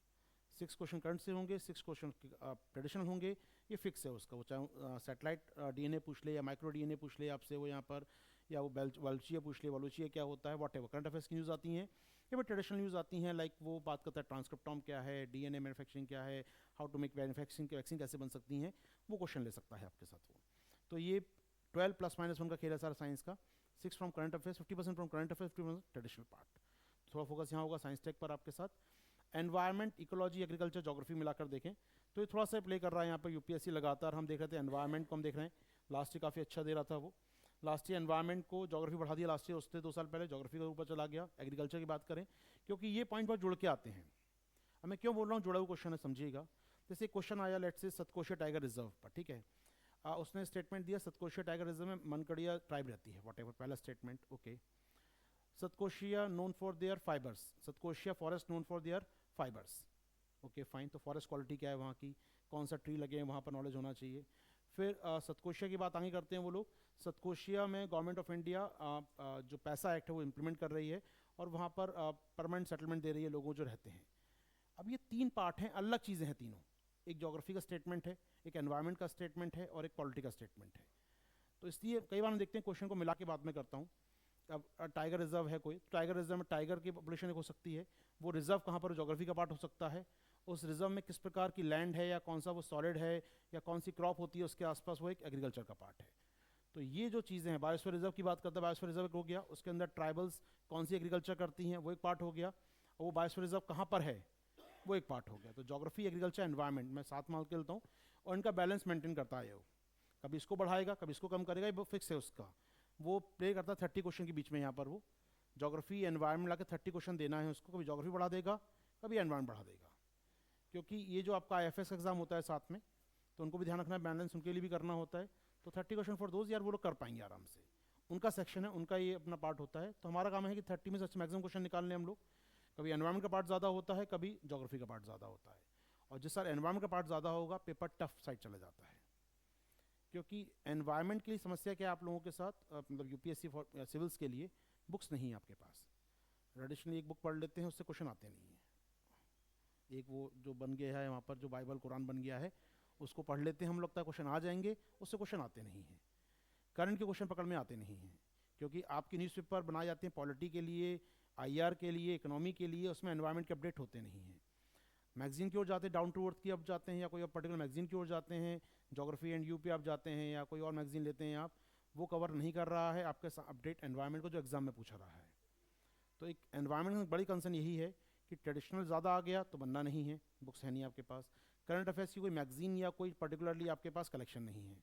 6 क्वेश्चन करंट से होंगे, 6 क्वेश्चन ट्रेडिशनल होंगे, ये फिक्स है उसका। वो चाहे सैटेलाइट डीएनए पूछ ले या माइक्रो डीएनए पूछ ले आपसे वो यहाँ पर, या वो वालुचिया पूछ ले, वालुचिया क्या होता है, वॉट एवर करंट अफेयर्स की न्यूज़ आती हैं, या फिर ट्रेडिशनल न्यूज़ आती हैं, लाइक वो बात करता है ट्रांसक्रिप्टोम क्या है, डीएनए मैन्युफैक्चरिंग क्या है, हाउ टू मेक मैन्युफैक्चरिंग की वैक्सीन कैसे बन सकती हैं, वो क्वेश्चन ले सकता है आपके साथ वो। तो ये 12 +-1 का खेल है सारा साइंस का। 6 from current affairs, 50% from current affairs, 50% traditional part. थोड़ा फोकस यहाँ होगा साइंस टेक पर आपके साथ। एनवायरमेंट, इकोलॉजी, एग्रीकल्चर, जोग्राफी मिलाकर देखें तो ये थोड़ा सा प्ले कर रहा है यहाँ पर यूपीएससी लगातार। हम देख रहे थे एनवायरमेंट को, हम देख रहे हैं लास्ट ईयर काफ़ी अच्छा दे रहा था वो, लास्ट ईयर एनवायरमेंट को जोग्राफी बढ़ा दिया लास्ट ईयर, उससे 2 साल पहले जोग्राफी का ऊपर चला गया। एग्रीकल्चर की बात करें, क्योंकि ये पॉइंट बहुत जुड़ के आते हैं। अब मैं क्यों बोल रहा हूँ जुड़ा हुआ क्वेश्चन है, समझिएगा। जैसे क्वेश्चन आया लेट से सतकोशिया टाइगर रिजर्व पर, ठीक है, उसने स्टेटमेंट दिया सतकोशिया टाइगर रिजर्व में मनकड़िया ट्राइब रहती है, वॉट एवर, पहला statement, okay. Satkosia known for their fibres, Satkosia forest known for their fibres, okay fine. तो फॉरेस्ट क्वालिटी क्या है वहाँ की, कौन सा ट्री लगे हैं वहाँ पर नॉलेज होना चाहिए। फिर सतकोशिया की बात आगे करते हैं वो लोग। सतकोशिया में गवर्नमेंट ऑफ इंडिया जो पैसा एक्ट है वो इम्प्लीमेंट कर रही है, और वहाँ पर परमानेंट सेटलमेंट दे रही है लोगों जो रहते हैं। अब ये 3 पार्ट हैं, अलग चीज़ें हैं तीनों, एक ज्योग्राफी का स्टेटमेंट है, एक एनवायरनमेंट का स्टेटमेंट है, और एक पॉलिटी का स्टेटमेंट है। तो इसलिए कई बार हम देखते हैं क्वेश्चन को मिला के बात में करता हूँ। अब टाइगर रिजर्व है कोई, टाइगर रिजर्व में टाइगर की पॉपुलेशन हो सकती है, वो रिजर्व कहाँ पर ज्योग्राफी का पार्ट हो सकता है, उस रिजर्व में किस प्रकार की लैंड है, या कौन सा वो सॉलिड है, या कौन सी क्रॉप होती है उसके आसपास, वो एक एग्रीकल्चर का पार्ट है। तो ये जो चीज़ें हैं, बायोस्फीयर रिजर्व की बात करते हैं, बायोस्फीयर रिजर्व हो गया, उसके अंदर ट्राइबल्स कौन सी एग्रीकल्चर करती हैं वो एक पार्ट हो गया, और वो बायोस्फीयर रिजर्व कहाँ पर है वो एक पार्ट हो गया। तो ज्योग्राफी, एग्रीकल्चर, एनवायरनमेंट मैं साथ मान के लेता हूँ, और इनका बैलेंस मेंटेन करता है वो, कभी इसको बढ़ाएगा कभी इसको कम करेगा, वो फिक्स है उसका। वो प्ले करता है 30 क्वेश्चन के बीच में, यहाँ पर वो ज्योग्राफी एनवायरनमेंट ला के 30 क्वेश्चन देना है उसको, कभी ज्योग्राफी बढ़ा देगा कभी एनवायरनमेंट बढ़ा देगा। क्योंकि ये जो आपका IFS एग्जाम होता है साथ में, तो उनको भी ध्यान रखना है, बैलेंस उनके लिए भी करना होता है। तो 30 क्वेश्चन फॉर दोज, यार वो लोग कर पाएंगे आराम से, उनका सेक्शन है, उनका ये अपना पार्ट होता है। तो हमारा काम है कि 30 में से मैक्सिमम क्वेश्चन निकाल लें हम लोग। कभी एनवायरनमेंट का पार्ट ज़्यादा होता है, कभी ज्योग्राफी का पार्ट ज़्यादा होता है, और जिस साल एनवायरनमेंट का पार्ट ज़्यादा होगा पेपर टफ साइड चला जाता है, क्योंकि एनवायरनमेंट की समस्या क्या है आप लोगों के साथ, मतलब यूपीएससी फॉर सिविल्स के लिए बुक्स नहीं है आपके पास। ट्रेडिशनली एक बुक पढ़ लेते हैं, उससे क्वेश्चन आते नहीं हैं। एक वो जो बन गया है वहाँ पर, जो बाइबल कुरान बन गया है, उसको पढ़ लेते हैं हम, लगता है क्वेश्चन आ जाएंगे, उससे क्वेश्चन आते नहीं हैं। करंट के क्वेश्चन पकड़ में आते नहीं हैं, क्योंकि आपकी न्यूज़पेपर बनाए जाते हैं पॉलिटी के लिए, आईआर के लिए, इकोनॉमी के लिए, उसमें एनवायरनमेंट के अपडेट होते नहीं हैं। मैगजीन की ओर जाते हैं, डाउन टू अर्थ की अब जाते हैं, या कोई पर्टिकुलर मैगजीन की ओर जाते हैं, जोग्राफी एंड यू पे आप जाते हैं, या कोई और मैगजीन लेते हैं आप, वो कवर नहीं कर रहा है आपके अपडेट एनवायरनमेंट को जो एग्जाम में पूछा रहा है। तो एक एनवायरनमेंट में बड़ी कंसर्न यही है कि ट्रेडिशनल ज़्यादा आ गया तो बनना नहीं है, बुक्स है नहीं आपके पास। करंट अफेयर्स की कोई मैगजीन या कोई पर्टिकुलरली आपके पास कलेक्शन नहीं है।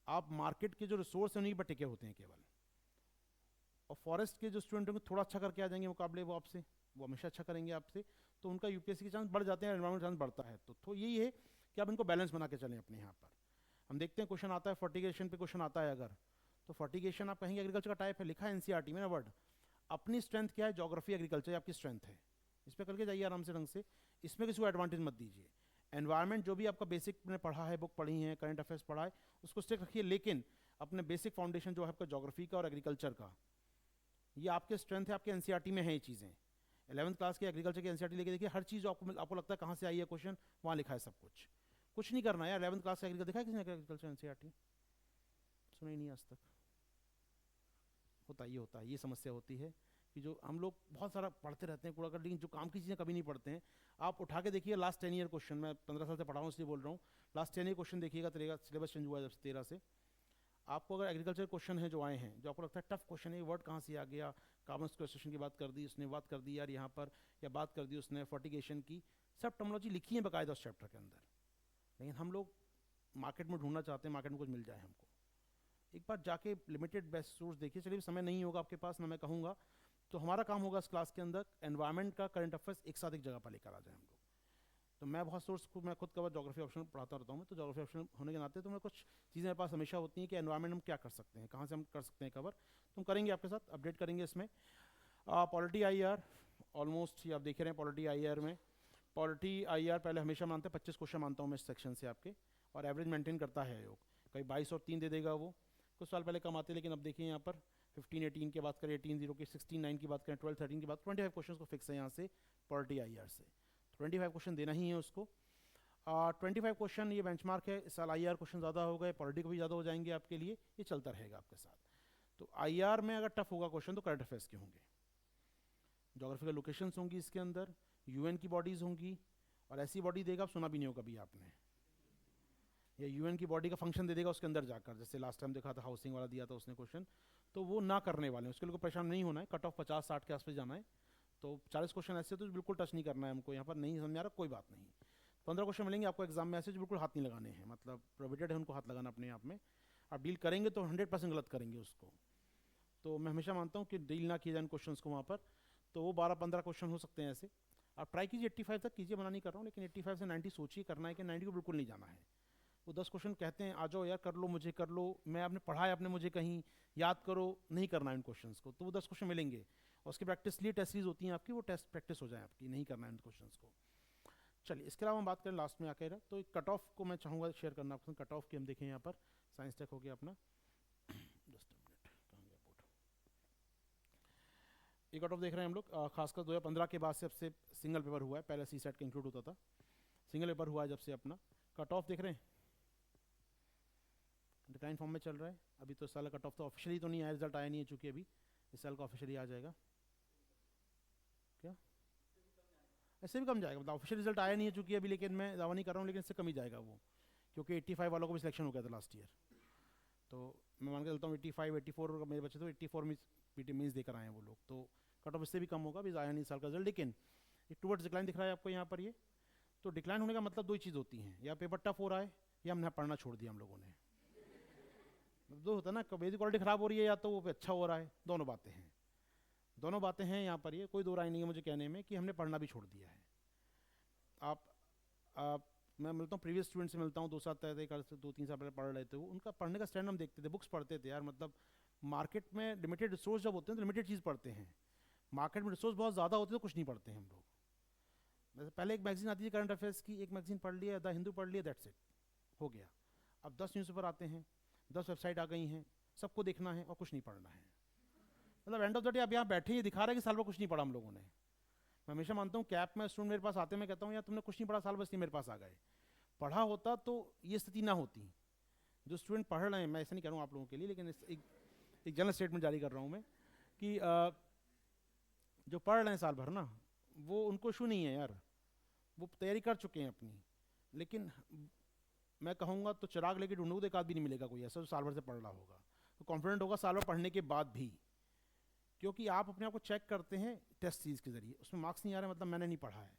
आप मार्केट के जो रिसोर्स हैं उन्हीं पर टिके होते हैं केवल। और फॉरेस्ट के जो स्टूडेंट होंगे थोड़ा अच्छा करके आ जाएंगे मुकाबले वो आपसे, वो हमेशा अच्छा करेंगे आपसे, तो उनका यूपीएससी के चांस बढ़ जाते हैं, एनवायरमेंट चांस बढ़ता है। तो यही है कि आप इनको बैलेंस बना के चलें अपने यहाँ पर। हम देखते हैं क्वेश्चन आता है फर्टिगेशन पे, क्वेश्चन आता है अगर, तो फर्टिगेशन आप कहेंगे एग्रीकल्चर का टाइप है, लिखा है एनसीईआरटी में ना वर्ड। अपनी स्ट्रेंथ क्या है, ज्योग्राफी एग्रीकल्चर आपकी स्ट्रेंथ है, इस पर करके जाइए आराम से ढंग से, इसमें किसी को एडवांटेज मत दीजिए। एनवायरनमेंट जो भी आपका बेसिक में पढ़ा है, बुक पढ़ी है, करंट अफेयर्स पढ़ा है, उसको स्टिक रखिए, लेकिन अपने बेसिक फाउंडेशन जो है आपका ज्योग्राफी का और एग्रीकल्चर का, ये आपके स्ट्रेंथ है, आपके एनसीईआरटी में है ये चीज़ें। 11th क्लास के एग्रीकल्चर के एनसीईआरटी लेके देखिए, हर चीज़ आपको लगता है कहाँ से आई है क्वेश्चन, वहाँ लिखा है सब कुछ नहीं करना है यार। 11th क्लास का एग्रीकल्चर देखा है किसी ने, एग्रीकल्चर एनसीईआरटी सुना ही नहीं आज तक। होता है, ये समस्या होती है कि जो हम लोग बहुत सारा पढ़ते रहते हैं कूड़ा कर, लेकिन जो काम की चीज़ें कभी नहीं पढ़ते हैं। आप उठा के देखिए लास्ट 10 ईयर क्वेश्चन, मैं 15 साल से पढ़ा हूँ इसलिए बोल रहा हूँ, लास्ट 10 ईयर क्वेश्चन देखिएगा, तेरा सिलेबस चेंज हुआ है जब से 13 से। आपको अगर एग्रीकल्चर क्वेश्चन है जो आए हैं, जो आपको लगता है टफ क्वेश्चन है, वर्ड कहाँ से आ गया, कार्बन सिक्वेस्ट्रेशन की बात कर दी उसने, बात कर दी यार यहाँ पर, या बात कर दी उसने फर्टिगेशन की, सब टर्मिनोलॉजी लिखी है बाकायदा उस चैप्टर के अंदर, लेकिन हम लोग मार्केट में ढूंढना चाहते हैं, मार्केट में कुछ मिल जाए हमको। एक बार जाके लिमिटेड बेस्ट सोर्स देखिए। चलिए समय नहीं होगा आपके पास ना, मैं कहूँगा, तो हमारा काम होगा इस क्लास के अंदर एनवायरनमेंट का करंट अफेयर्स एक साथ एक जगह पर लेकर आ जाए हम लोग। तो मैं बहुत सोर्स को मैं खुद कवर ज्योग्राफी ऑप्शन पढ़ाता रहता हूँ मैं, तो ज्योग्राफी ऑप्शन होने के नाते तो मैं कुछ चीज़ें मेरे पास हमेशा होती हैं कि एनवायरनमेंट हम क्या कर सकते हैं, कहाँ से हम कर सकते हैं कवर, तो हम करेंगे आपके साथ, अपडेट करेंगे इसमें। पॉलिटी आई आर ऑलमोस्ट आप देख रहे हैं, पॉलिटी आई आर में, पॉलिटी आई आर पहले हमेशा मानते हैं 25 क्वेश्चन मानता हूँ मैं इस सेक्शन से आपके, और एवरेज मेंटेन करता है आयोग, कहीं 22 और 3 दे देगा वो, कुछ साल पहले कम आते, लेकिन अब देखिए यहाँ पर 15-18 की बात करें, 18-0 की, 16-9 की बात करें, 12-13 की बात, 25 क्वेश्चन को फिक्स है यहाँ से पॉलिटी आई आर से, 25 क्वेश्चन देना ही है उसको। 25 क्वेश्चन ये बेंचमार्क है, इस साल आई आर क्वेश्चन ज़्यादा हो गए, पॉलिटी को भी ज़्यादा हो जाएंगे आपके लिए, ये चलता रहेगा आपके साथ। तो आई आर में अगर टफ होगा क्वेश्चन तो करंट अफेयर्स के होंगे, जोग्राफिकल लोकेशंस होंगी इसके अंदर, यूएन की बॉडीज़ होंगी, और ऐसी बॉडी देगा आप सुना भी नहीं होगा कभी आपने, या यूएन की बॉडी का फंक्शन दे देगा उसके अंदर जाकर, जैसे लास्ट टाइम देखा था हाउसिंग वाला दिया था उसने क्वेश्चन, तो वो ना करने वाले हैं, उसके लिए परेशान नहीं होना है, कट ऑफ 50-60 के आसपास जाना है। तो 40 क्वेश्चन ऐसे तो बिल्कुल टच नहीं करना है हमको, यहाँ पर नहीं समझ आ रहा कोई बात नहीं। 15 क्वेश्चन मिलेंगे आपको एग्जाम में ऐसे जो बिल्कुल हाथ नहीं लगाने हैं, मतलब प्रोहिबिटेड है उनको हाथ लगाना अपने आप में, आप डील करेंगे तो 100% गलत करेंगे उसको। तो मैं हमेशा मानता हूँ कि डील ना किए जाए क्वेश्चन को वहाँ पर, तो वो 12-15 क्वेश्चन हो सकते हैं ऐसे। आप ट्राई कीजिए 85 तक कीजिए, मना नहीं कर रहा हूँ, लेकिन 85 से 90 सोचिए करना है कि 90 को बिल्कुल नहीं जाना है। वो 10 क्वेश्चन कहते हैं आ जाओ यार कर लो, मुझे कर लो, मैं आपने पढ़ा है आपने मुझे कहीं याद करो, नहीं करना है इन क्वेश्चंस को, तो वो 10 क्वेश्चन मिलेंगे, और उसकी प्रैक्टिस लिए टेस्ट सीरीज होती हैं आपकी, वो टेस्ट प्रैक्टिस हो जाए आपकी, नहीं करना है इन क्वेश्चंस को। चलिए इसके अलावा हम बात करें लास्ट में आकर, तो एक कट ऑफ को मैं चाहूँगा शेयर करना आपको, कट ऑफ की हम देखें यहाँ पर, साइंस टेक हो गया अपना, जस्ट मिनट कहाँ गया बोर्ड, ये कट ऑफ देख रहे हैं हम लोग, खासकर 2015 के बाद से अब से सिंगल पेपर हुआ है, पहले सी सेट का इंक्लूड होता था, सिंगल पेपर हुआ है जब से अपना, कट ऑफ देख रहे हैं डिक्लाइन फॉर्म में चल रहा है अभी, तो इस साल कट ऑफ तो ऑफिशियली तो नहीं आया, रिजल्ट आया नहीं है चूंकि अभी, इस साल का ऑफिशियली आ जाएगा, क्या ऐसे भी कम जाएगा, मतलब ऑफिशियल रिजल्ट आया नहीं है चूंकि अभी, लेकिन मैं दावा नहीं कर रहा हूँ, लेकिन इससे कम ही जाएगा वो, क्योंकि 85 वालों को भी सिलेक्शन हो गया था लास्ट ईयर, तो मैं मान के चलता हूँ 85-84 मेरे बच्चे तो 84 में पीटी मीन्स देकर आए हैं वो लोग, तो कट ऑफ इससे भी कम होगा, अभी आया नहीं साल का रिजल्ट, लेकिन एक टूवर्ड्स डिक्लाइन दिख रहा है आपको यहाँ पर ये। तो डिक्लाइन होने का मतलब दो ही चीज़ होती हैं, या पेपर टफ हो रहा है या हमने पढ़ना छोड़ दिया हम लोगों ने, दो होता है ना, बेसिक क्वालिटी खराब हो रही है या तो वो अच्छा हो रहा है, दोनों बातें हैं, दोनों बातें हैं यहाँ पर, ये कोई दो राय नहीं है मुझे कहने में कि हमने पढ़ना भी छोड़ दिया है। आप मैं मिलता हूँ प्रीवियस स्टूडेंट से मिलता हूँ, 2 साल तय 2-3 साल पहले पढ़ रहे थे वो, उनका पढ़ने का स्टैंड हम देखते थे, बुक्स पढ़ते थे यार, मतलब मार्केट में लिमिटेड रिसोर्स जब होते हैं तो लिमिटेड चीज़ पढ़ते हैं, मार्केट में रिसोर्स बहुत ज़्यादा होते हैं तो कुछ नहीं पढ़ते हैं हम लोग। वैसे पहले एक मैगजीन आती थी करंट अफेयर्स की, एक मैगजीन पढ़ लिया, द हिंदू पढ़ लिया, दैट्स इट, हो गया। अब 10 न्यूज़पेपर आते हैं, 10 वेबसाइट आ गई हैं, सबको देखना है और कुछ नहीं पढ़ना है। मतलब एंड ऑफ द डे आप यहाँ बैठे ही दिखा रहे हैं कि साल भर कुछ नहीं पढ़ा हम लोगों ने। मैं हमेशा मानता हूँ कैप में स्टूडेंट मेरे पास आते, मैं कहता हूँ यार तुमने कुछ नहीं पढ़ा साल भर, इसलिए मेरे पास आ गए। पढ़ा होता तो ये स्थिति ना होती। जो स्टूडेंट पढ़ रहे हैं, मैं ऐसा नहीं कह रहा हूँ आप लोगों के लिए, लेकिन एक जनरल स्टेटमेंट जारी कर रहा हूँ मैं कि जो पढ़ रहे हैं साल भर ना, वो उनको इशू नहीं है यार, वो तैयारी कर चुके हैं अपनी। लेकिन मैं कहूँगा तो चिराग लेके ढूंढोगे तो एक आध भी नहीं मिलेगा कोई ऐसा जो साल भर से पढ़ रहा होगा। तो कॉन्फिडेंट होगा साल भर पढ़ने के बाद भी, क्योंकि आप अपने आप को चेक करते हैं टेस्ट सीरीज के जरिए, उसमें मार्क्स नहीं आ रहे मतलब मैंने नहीं पढ़ा है।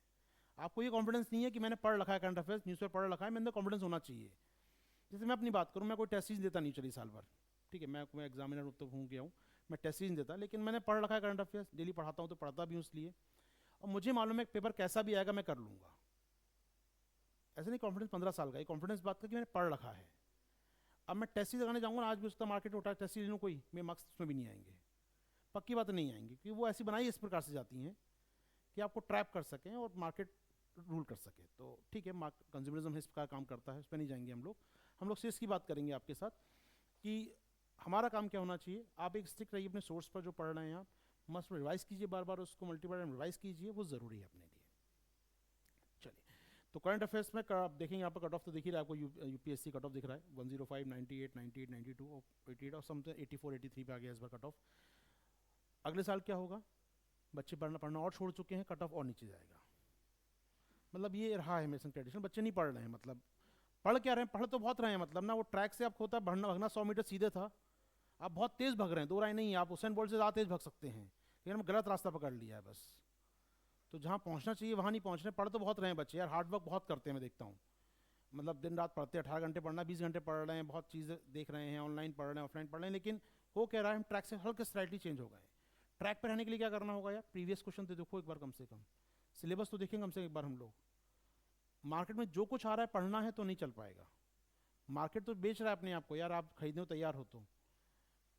आपको ये कॉन्फिडेंस नहीं है कि मैंने पढ़ रखा है करंट अफेयर्स, न्यूज़पेपर पढ़ रखा है, मेरे अंदर कॉन्फिडेंस होना चाहिए। जैसे मैं अपनी बात करूँ, मैं कोई टेस्ट सीरीज देता नहीं चली साल भर, ठीक है, मैं एग्जामिनर तो हूँ गया हूँ, मैं टेस्ट सीरीज देता, लेकिन मैंने पढ़ रखा है करंट अफेयर्स, डेली पढ़ाता हूँ तो पढ़ता भी हूँ इसलिए। और मुझे मालूम है पेपर कैसा भी आएगा मैं कर लूँगा। ऐसे नहीं कॉन्फिडेंस 15 साल का, ये कॉन्फिडेंस बात का कि मैंने पढ़ रखा है। अब मैं टेस्ट सीरीज लगाने जाऊँगा ना, आज भी उसका मार्केट उठा टेस्ट सीरीज लूँ कोई, मेरे मार्क्स उसमें भी नहीं आएंगे, पक्की बात नहीं आएंगे, क्योंकि वो ऐसी बनाई इस प्रकार से जाती हैं कि आपको ट्रैप कर सकें और मार्केट रूल कर सके। तो ठीक है, कंज्यूमरिज्म इस प्रकार काम करता है, उस पर नहीं जाएंगे हम लोग सीरीज की बात करेंगे आपके साथ कि हमारा काम क्या होना चाहिए। आप एक स्टिक रहिए अपने सोर्स पर जो पढ़ रहे हैं आप, मस्ट रिवाइज कीजिए, बार बार उसको मल्टीपल टाइम रिवाइज कीजिए, वो ज़रूरी है अपने लिए। चलिए, तो करंट अफेयर्स में आप देखेंगे, यहाँ पर कट ऑफ तो दिख ही रहा है आपको, यूपीएससी कट ऑफ दिख रहा है 105, 98, 98, 92 और 88 और समथिंग 84, 83 पे आ गया इस बार कट ऑफ। अगले साल क्या होगा, बच्चे पढ़ना और छोड़ चुके हैं, कट ऑफ और नीचे जाएगा। मतलब ये रहा है हमेशा ट्रेडिशन, बच्चे नहीं पढ़ रहे हैं, मतलब पढ़ क्या रहे हैं, पढ़ तो बहुत रहे हैं, मतलब ना वो ट्रैक से आपको होता है भगना 100 मीटर सीधे था, आप बहुत तेज़ भाग रहे हैं, दो राय नहीं है, आप हुसैन बोल्ट से ज़्यादा तेज़ भाग सकते हैं, लेकिन हम गलत रास्ता पकड़ लिया है बस। तो जहाँ पहुँचना चाहिए वहाँ नहीं पहुँच रहे। पढ़ तो बहुत रहे हैं बच्चे यार, हार्ड वर्क बहुत करते हैं, मैं देखता हूँ, मतलब दिन रात पढ़ते हैं, 18 घंटे पढ़ना, 20 घंटे पढ़ रहे हैं, बहुत चीज़ें देख रहे हैं, ऑनलाइन पढ़ रहे हैं, ऑफलाइन पढ़ रहे हैं, लेकिन हो क्या रहा है, हम ट्रैक से हल्के स्लाइटली चेंज हो गए। ट्रैक पर रहने के लिए क्या करना होगा यार, प्रीवियस क्वेश्चन तो देखो एक बार, कम से कम सिलेबस तो देखेंगे कम से कम एक बार हम लोग। मार्केट में जो कुछ आ रहा है पढ़ना है तो नहीं चल पाएगा, मार्केट तो बेच रहा है अपने आप को यार, आप खरीदने को तैयार हो तो।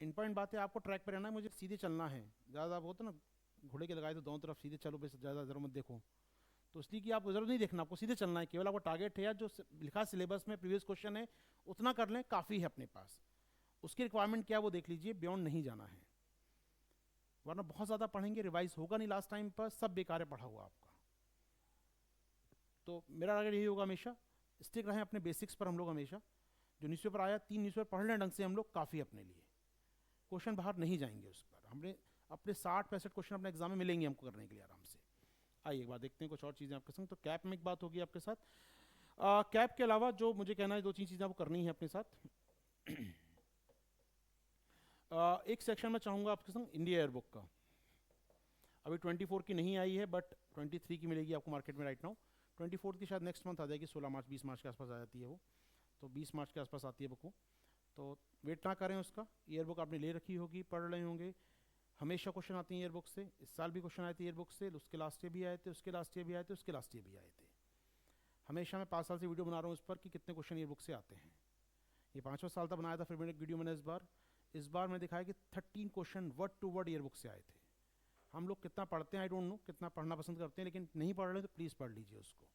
इंपॉर्टेंट बात है आपको ट्रैक पर रहना है, मुझे सीधे चलना है, ज़्यादा वो तो ना घोड़े के लगाए तो दोनों तरफ सीधे चलो, बस ज़्यादा ज़रूर मत देखो। तो इसलिए कि आपको ज़रूरत नहीं देखना, आपको सीधे चलना है, केवल आपको टारगेट है यार जो लिखा सिलेबस में प्रीवियस क्वेश्चन है उतना कर लें, काफ़ी है अपने पास। उसकी रिक्वायरमेंट क्या वो देख लीजिए, बियॉन्ड नहीं जाना है, वरना बहुत ज़्यादा पढ़ेंगे रिवाइज होगा नहीं, लास्ट टाइम पर सब बेकार है पढ़ा हुआ आपका। तो मेरा टारगेट यही होगा हमेशा, स्टिक रहें अपने बेसिक्स पर हम लोग हमेशा। जो न्यूज़पेपर आया 3 न्यूज़पेपर पढ़ लें ढंग से हम लोग, काफ़ी अपने लिए, क्वेश्चन बाहर नहीं जाएंगे उस पर, हमने अपने 60-65 क्वेश्चन अपने एग्जाम में मिलेंगे हमको करने के लिए आराम से। आइए एक बार देखते हैं कुछ और चीज़ें आपके संग। तो कैप में एक बात होगी आपके साथ, कैप के अलावा जो मुझे कहना है 2-3 चीज़ें आपको करनी है अपने साथ। एक सेक्शन में चाहूँगा आपके संग इंडिया एयरबुक का, अभी 24 की नहीं आई है, बट 23 की मिलेगी आपको मार्केट में राइट नाउ। 24 की शायद नेक्स्ट मंथ आ जाएगी, 16 मार्च 20 मार्च के आसपास आ जाती है वो, तो 20 मार्च के आसपास आती है बुक वो, तो वेट ना करें उसका। ईयरबुक आपने ले रखी होगी, पढ़ रहे होंगे, हमेशा क्वेश्चन आती हैं ईयरबुक से, इस साल भी क्वेश्चन आए थे ईयरबुक से, उसके लास्ट ईयर भी आए थे, उसके लास्ट ईयर भी आए थे, उसके लास्ट ईयर भी आए थे। हमेशा मैं 5 साल से वीडियो बना रहा हूँ इस पर कि कितने क्वेश्चन ईयरबुक से आते हैं। ये 5वां साल तक बनाया था, फिर मैंने एक वीडियो मैंने इस बार मैं दिखाया कि 13 question word to word yearbook से आए थे। हम लोग कितना पढ़ते हैं आई डोंट नो, कितना पढ़ना पसंद करते हैं, लेकिन नहीं पढ़ रहे तो प्लीज़ पढ़ लीजिए उसको।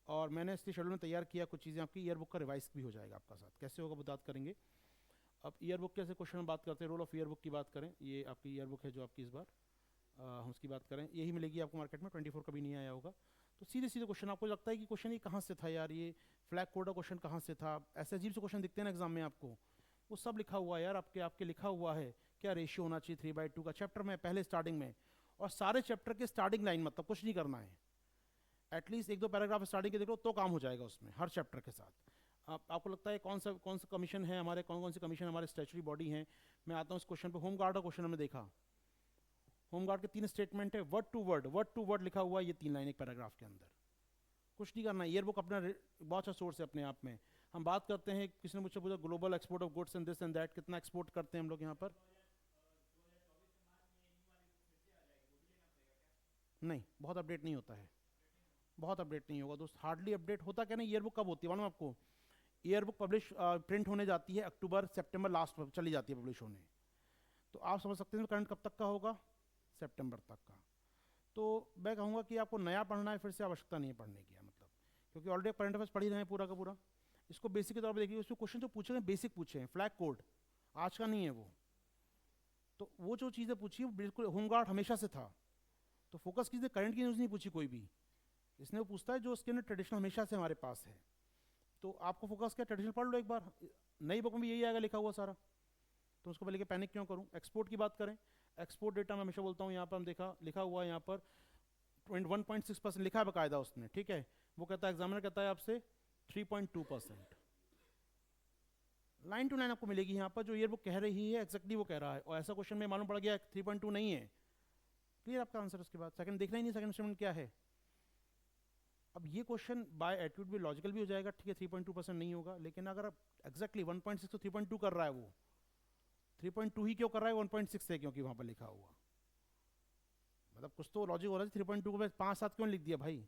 और मैंने इसलिए शेड्यूल में तैयार किया कुछ चीज़ें, आपकी ईयरबुक का रिवाइज भी हो जाएगा आपका साथ, कैसे होगा वो बात करेंगे। अब ईयरबुक कैसे क्वेश्चन बात करते हैं, रोल ऑफ ईयरबुक की बात करें, ये आपकी ईयरबुक है जो आपकी इस बार हम उसकी बात करें, यही मिलेगी आपको मार्केट में, 24 का भी नहीं आया होगा। तो सीधे सीधे क्वेश्चन, आपको लगता है कि क्वेश्चन ये कहाँ से था यार, ये फ्लैग कोड क्वेश्चन कहाँ से था, ऐसे अजीब से क्वेश्चन दिखते हैं ना एग्जाम में आपको, वो सब लिखा हुआ है यार, आपके लिखा हुआ है क्या रेशियो होना चाहिए 3/2 का, चैप्टर में पहले स्टार्टिंग में, और सारे चैप्टर के स्टार्टिंग लाइन, मतलब कुछ नहीं करना है, एटलीस्ट 1-2 पैराग्राफ स्टार्टिंग के देख लो तो काम हो जाएगा उसमें, हर चैप्टर के साथ। आपको लगता है कौन सा कमीशन है हमारे, कौन सी कमीशन हमारे स्टैट्यूटरी बॉडी हैं। मैं आता हूँ इस क्वेश्चन पे, होमगार्ड का क्वेश्चन हमने देखा, होमगार्ड के 3 स्टेटमेंट है, वर्ड टू वर्ड लिखा हुआ है, ये 3 लाइन एक पैराग्राफ के अंदर, कुछ नहीं करना है। ईयरबुक अपना बहुत अच्छा सोर्स है अपने आप में। हम बात करते हैं, किसी ने मुझसे पूछा global export of goods and this and that, कितना एक्सपोर्ट करते हैं हम लोग यहाँ पर, नहीं बहुत अपडेट नहीं होता है, बहुत अपडेट नहीं होगा दोस्त, हार्डली अपडेट होता क्या नहीं। ईयरबुक कब होती है मालूम आपको, ईयरबुक पब्लिश प्रिंट होने जाती है अक्टूबर सितंबर लास्ट में चली जाती है पब्लिश होने, तो आप समझ सकते हैं करंट कब तक का होगा, सितंबर तक का। तो मैं कहूँगा कि आपको नया पढ़ना है फिर से आवश्यकता नहीं है पढ़ने की, मतलब क्योंकि ऑलरेडी करंट अफेयर्स पढ़ ही रहे हैं पूरा का पूरा। इसको बेसिक के तौर पर देखिए, उसमें क्वेश्चन जो पूछे हैं बेसिक पूछे हैं, फ्लैग कोड आज का नहीं है वो। तो वो जो चीज़ें पूछी वो बिल्कुल होमगार्ड हमेशा से था। तो फोकस कीजिए, करंट की न्यूज़ नहीं पूछी कोई भी, इसने वो पूछता है जो उसके अंदर ट्रेडिशनल हमेशा से हमारे पास है। तो आपको फोकस क्या, ट्रेडिशनल पढ़ लो एक बार, नई बुक में भी यही आएगा लिखा हुआ सारा, तो उसको लेके पैनिक क्यों करूँ। एक्सपोर्ट की बात करें, एक्सपोर्ट डेटा मैं हमेशा बोलता हूँ, यहाँ पर हम देखा लिखा हुआ है यहाँ पर 1.6% लिखा है बकायदा उसने, ठीक है। वो कहता है, एग्जामिनर कहता है आपसे 3.2%, लाइन टू लाइन आपको मिलेगी यहाँ पर, जो ईयर बुक कह रही है एक्जैक्टली वो कह रहा है। और ऐसा क्वेश्चन में मालूम पड़ गया 3.2 नहीं है, क्लियर आपका आंसर। उसके बाद सेकंड देखना ही नहीं, सेकंड स्टेटमेंट क्या है। अब ये क्वेश्चन बाय एटीट्यूड भी लॉजिकल भी हो जाएगा, ठीक है 3.2% नहीं होगा, लेकिन अगर आप एक्जैक्टली 1.6 तो 3.2 कर रहा है, वो 3.2 ही क्यों कर रहा है, 1.6 है क्योंकि वहां पर लिखा हुआ, मतलब कुछ तो लॉजिक हो रहा है। 3.2 को 5-7 क्यों लिख दिया भाई,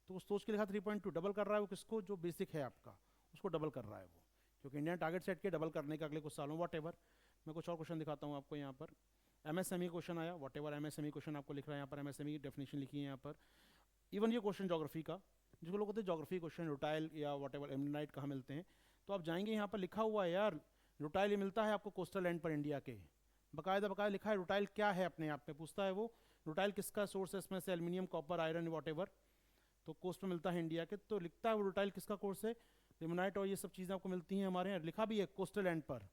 तो उस सोच के लिखा 3.2, डबल कर रहा है वो किसको, जो बेसिक है आपका उसको डबल कर रहा है वो, क्योंकि इंडियन टारगेट सेट के डबल करने का अगले कुछ सालों वॉट एवर। मैं कुछ और क्वेश्चन दिखाता हूँ आपको यहाँ पर। एमएसएमई क्वेश्चन आया, वॉट एवर एमएसएमई क्वेश्चन आपको लिख रहा है यहाँ पर, एमएसएमई डेफिनेशन लिखी है यहाँ पर। इवन ये क्वेश्चन ज्योग्राफी का, जिसको लोग होते हैं ज्योग्राफी क्वेश्चन, रुटाइल या वॉट एवर एमनाइट कहाँ मिलते हैं, तो आप जाएंगे यहाँ पर लिखा हुआ है यार, रुटाइल ये मिलता है आपको कोस्टल लैंड पर इंडिया के, बकायदा लिखा है। रुटाइल क्या है अपने आप में पूछता है वो, रुटाइल किसका सोर्स है, इसमें से aluminium, copper, iron, what ever, तो कोस्ट में मिलता है इंडिया के, तो लिखता है वो रुटाइल किसका कोर्स है, लिमोनाइट और ये सब चीज़ें आपको मिलती हैं हमारे यहाँ, लिखा भी है कोस्टल लैंड पर।